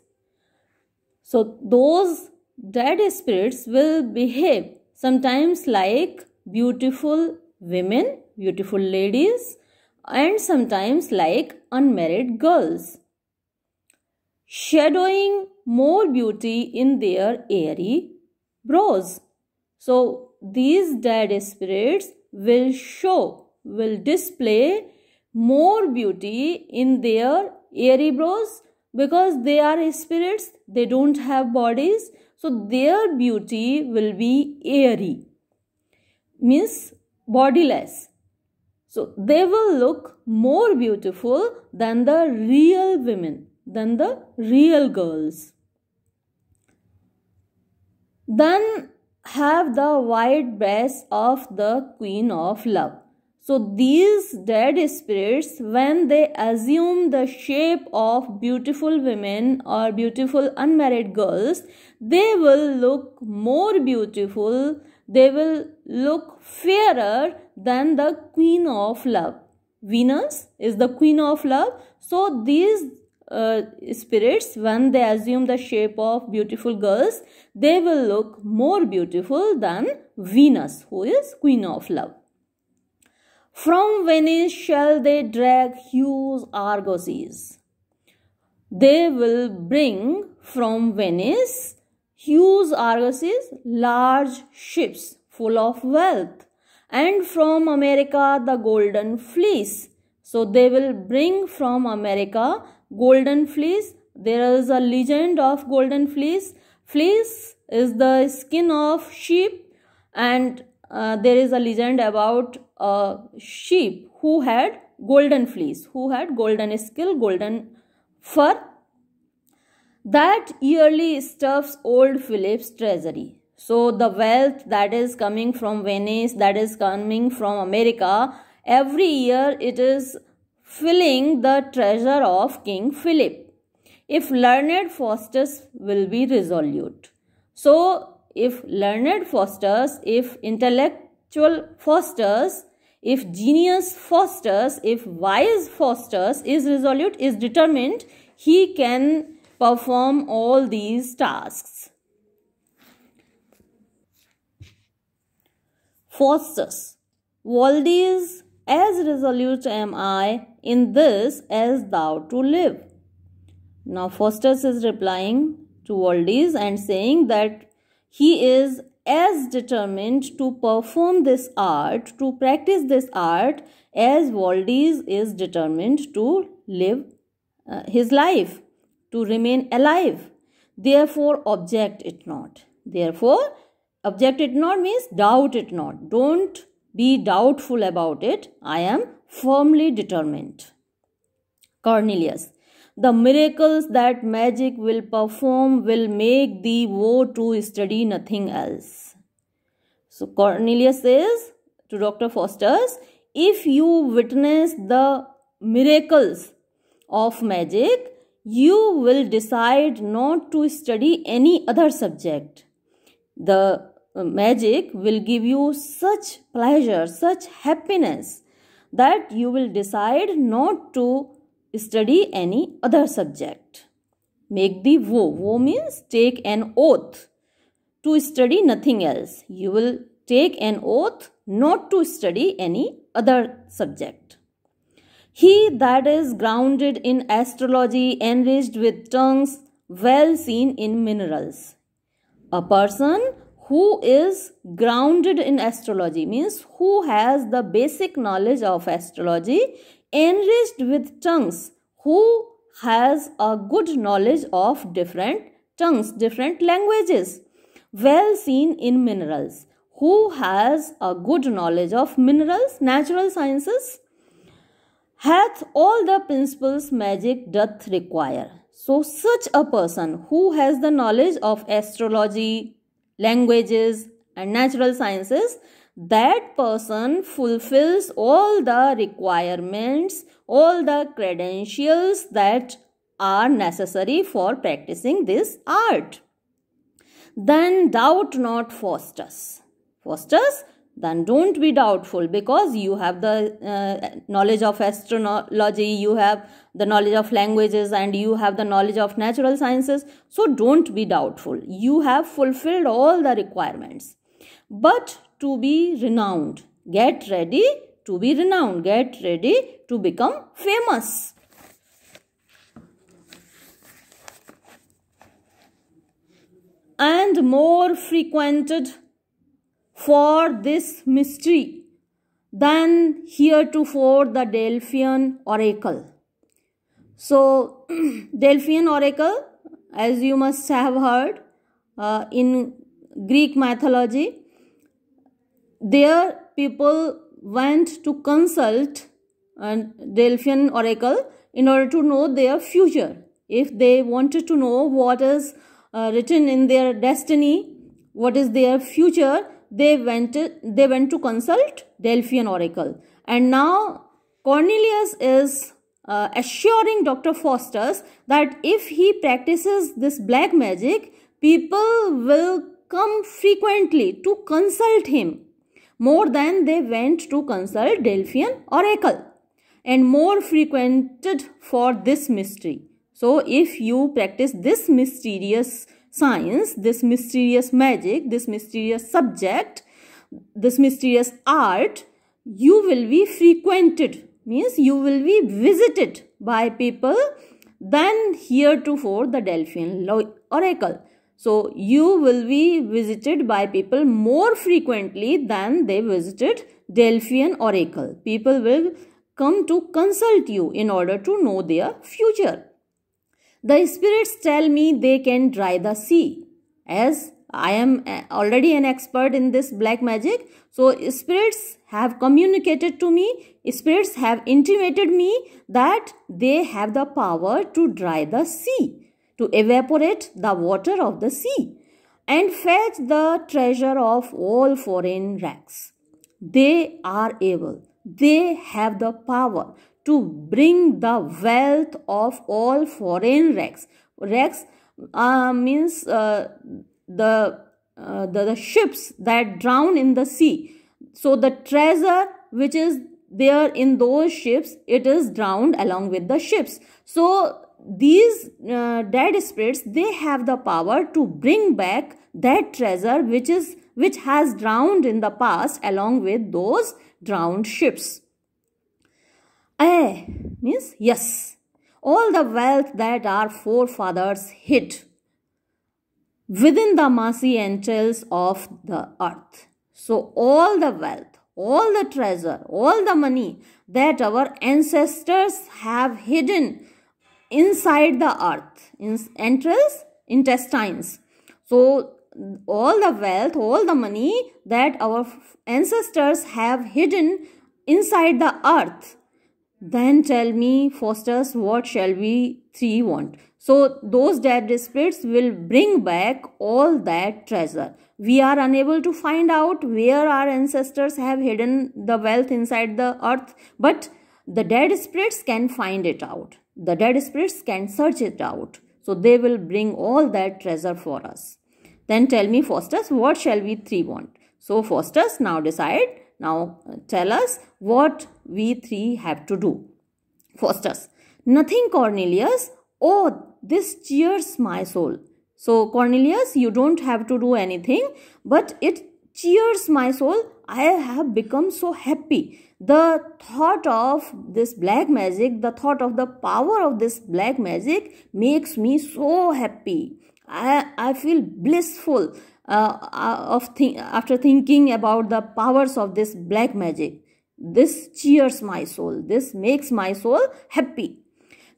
So those dead spirits will behave sometimes like beautiful women, beautiful ladies, and sometimes like unmarried girls, shadowing more beauty in their airy brows. So these dead spirits will display more beauty in their airy brows, because they are spirits, they don't have bodies, so their beauty will be airy, means bodiless. So they will look more beautiful than the real women, than the real girls. Then have the white breasts of the Queen of Love. So these dead spirits, when they assume the shape of beautiful women or beautiful unmarried girls, they will look more beautiful, they will look fairer than the Queen of Love. Venus is the Queen of Love. So these spirits, when they assume the shape of beautiful girls, they will look more beautiful than Venus, who is Queen of Love. From Venice shall they drag huge argosies. They will bring from Venice huge argosies, large ships full of wealth, and from America the golden fleece. So they will bring from America golden fleece. There is a legend of golden fleece. Fleece is the skin of sheep, and there is a legend about a sheep who had golden fleece, who had golden skill, golden fur, that yearly stuffs old Philip's treasury. So the wealth that is coming from Venice, that is coming from America, every year it is filling the treasure of King Philip, if learned fosters will be resolute. So if learned fosters, if intellectual fosters, if genius fosters, if wise fosters, is resolute, is determined, he can perform all these tasks. Faustus, Valdes, as resolute am I in this as thou to live. Now Faustus is replying to Valdes and saying that he is as determined to perform this art, to practice this art, as Valdes is determined to live his life, to remain alive. Therefore object it not. Therefore object it not means doubt it not. Don't be doubtful about it. I am firmly determined. Cornelius, the miracles that magic will perform will make thee vow to study nothing else. So Cornelius says to Dr. Faustus, if you witness the miracles of magic, you will decide not to study any other subject. The magic will give you such pleasure, such happiness, that you will decide not to study any other subject. Make the vow. Vow means take an oath to study nothing else. You will take an oath not to study any other subject. He that is grounded in astrology, enriched with tongues, well seen in minerals. A person who is grounded in astrology means who has the basic knowledge of astrology, enriched with tongues, who has a good knowledge of different tongues, different languages, well seen in minerals, who has a good knowledge of minerals, natural sciences, hath all the principles magic doth require. So such a person who has the knowledge of astrology, languages and natural sciences, that person fulfills all the requirements, all the credentials that are necessary for practicing this art. Then doubt not, Faustus. Faustus, then don't be doubtful, because you have the knowledge of astrology, you have the knowledge of languages, and you have the knowledge of natural sciences. So don't be doubtful. You have fulfilled all the requirements. But to be renowned, get ready to be renowned, get ready to become famous. And more frequented for this mystery than heretofore the Delphian oracle. So, Delphian oracle, as you must have heard, in Greek mythology, there people went to consult Delphian oracle in order to know their future. If they wanted to know what is written in their destiny, what is their future, they went to consult Delphian oracle. And now Cornelius is assuring Dr. Faustus that if he practices this black magic, people will come frequently to consult him, more than they went to consult Delphian oracle, and more frequented for this mystery. So if you practice this mysterious science, this mysterious magic, this mysterious subject, this mysterious art, you will be frequented, means you will be visited by people than heretofore the Delphian oracle. So you will be visited by people more frequently than they visited Delphian oracle. People will come to consult you in order to know their future. The spirits tell me they can dry the sea. As I am already an expert in this black magic, so spirits have communicated to me, spirits have intimated me that they have the power to dry the sea, to evaporate the water of the sea, and fetch the treasure of all foreign wrecks. They are able, they have the power to bring the wealth of all foreign wrecks. Wrecks means the ships that drown in the sea. So the treasure which is there in those ships, it is drowned along with the ships. So these dead spirits, they have the power to bring back that treasure which has drowned in the past along with those drowned ships. Means yes, all the wealth that our forefathers hid within the massy entrails of the earth. So all the wealth, all the treasure, all the money that our ancestors have hidden inside the earth, in entrails, intestines. So all the wealth, all the money that our ancestors have hidden inside the earth. Then tell me, Faustus, what shall we three want? So those dead spirits will bring back all that treasure. We are unable to find out where our ancestors have hidden the wealth inside the earth, but the dead spirits can find it out. The dead spirits can search it out. So they will bring all that treasure for us. Then tell me, Faustus, what shall we three want? So Faustus, now decide. Now tell us what we three have to do. Faustus, nothing, Cornelius. Oh, this cheers my soul. So Cornelius, you don't have to do anything, but it cheers my soul. I have become so happy. The thought of this black magic, the thought of the power of this black magic makes me so happy. I feel blissful after thinking about the powers of this black magic. This cheers my soul. This makes my soul happy.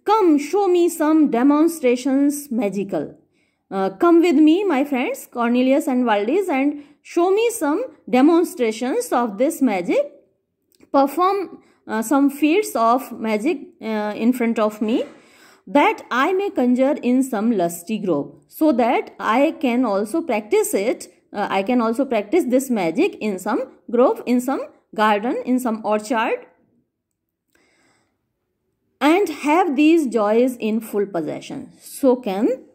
Come, show me some demonstrations magical. Come with me, my friends, Cornelius and Valdez, and show me some demonstrations of this magic. Perform some feats of magic in front of me, that I may conjure in some lusty grove, so that I can also practice it. I can also practice this magic in some grove, in some garden, in some orchard, and have these joys in full possession. So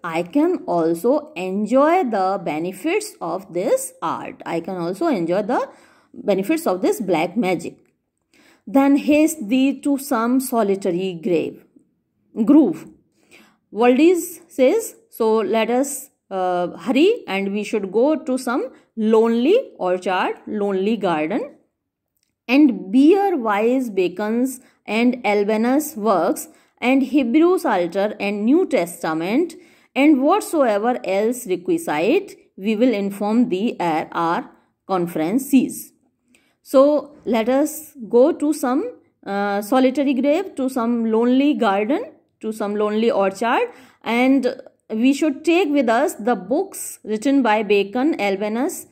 I can also enjoy the benefits of this art. I can also enjoy the benefits of this black magic. Then haste thee to some solitary groove. Valdez says, so let us hurry, and we should go to some lonely orchard, lonely garden, and bear wise Bacon's and Albinus works, and Hebrew Psalter and New Testament, and whatsoever else requisite, we will inform thee at our conference cease. So let us go to some solitary grave, to some lonely garden, to some lonely orchard, and we should take with us the books written by Bacon, Albinus,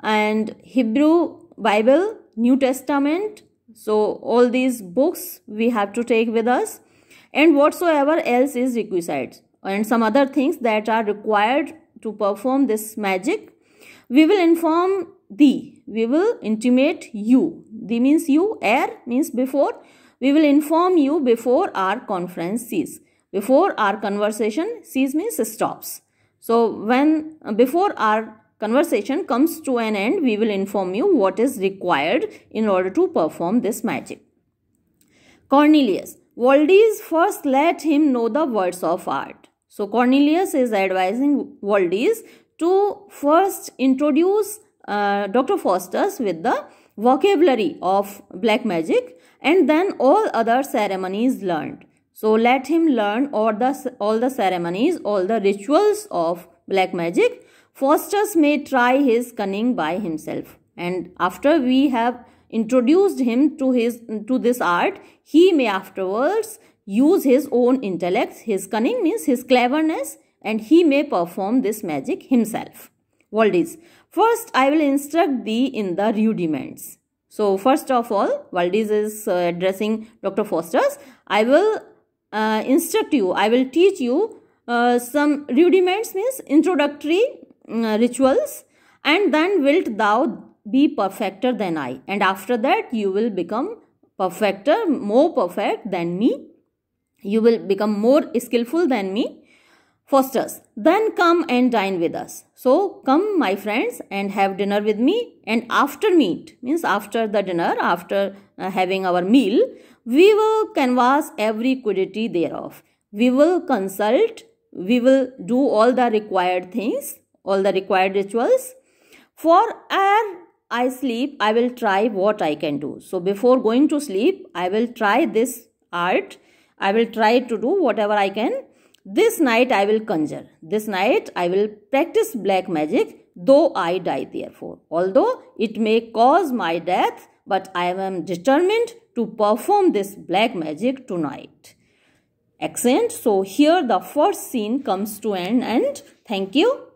and Hebrew Bible, New Testament. So all these books we have to take with us, and whatsoever else is requisite, and some other things that are required to perform this magic. We will inform thee, we will intimate you. Thee means you, means before. We will inform you before our conference cease. Before our conversation cease means stops. So when before our conversation comes to an end, we will inform you what is required in order to perform this magic. Cornelius, Valdez, first let him know the words of art. So Cornelius is advising Valdez to first introduce Dr. Faustus with the vocabulary of black magic, and then all other ceremonies learned. So let him learn all the ceremonies, all the rituals of black magic. Faustus may try his cunning by himself, and after we have introduced him to this art, he may afterwards use his own intellect. His cunning means his cleverness, and he may perform this magic himself. Valdez, first I will instruct thee in the rudiments. So first of all, Valdez is addressing Dr. Faustus. I will instruct you, I will teach you some rudiments, means introductory rituals, and then wilt thou be perfecter than I, and after that you will become perfecter, more perfect than me. You will become more skillful than me. Faustus, then come and dine with us. So come, my friends, and have dinner with me, and after meat, means after the dinner, after having our meal, we will canvass every quiddity thereof. We will consult, we will do all the required things, all the required rituals. For ere I sleep, I will try what I can do. So before going to sleep, I will try this art. I will try to do whatever I can. This night I will conjure. This night I will practice black magic, though I die therefore. Although it may cause my death, but I am determined to perform this black magic tonight. Excellent. So here the first scene comes to an end. Thank you.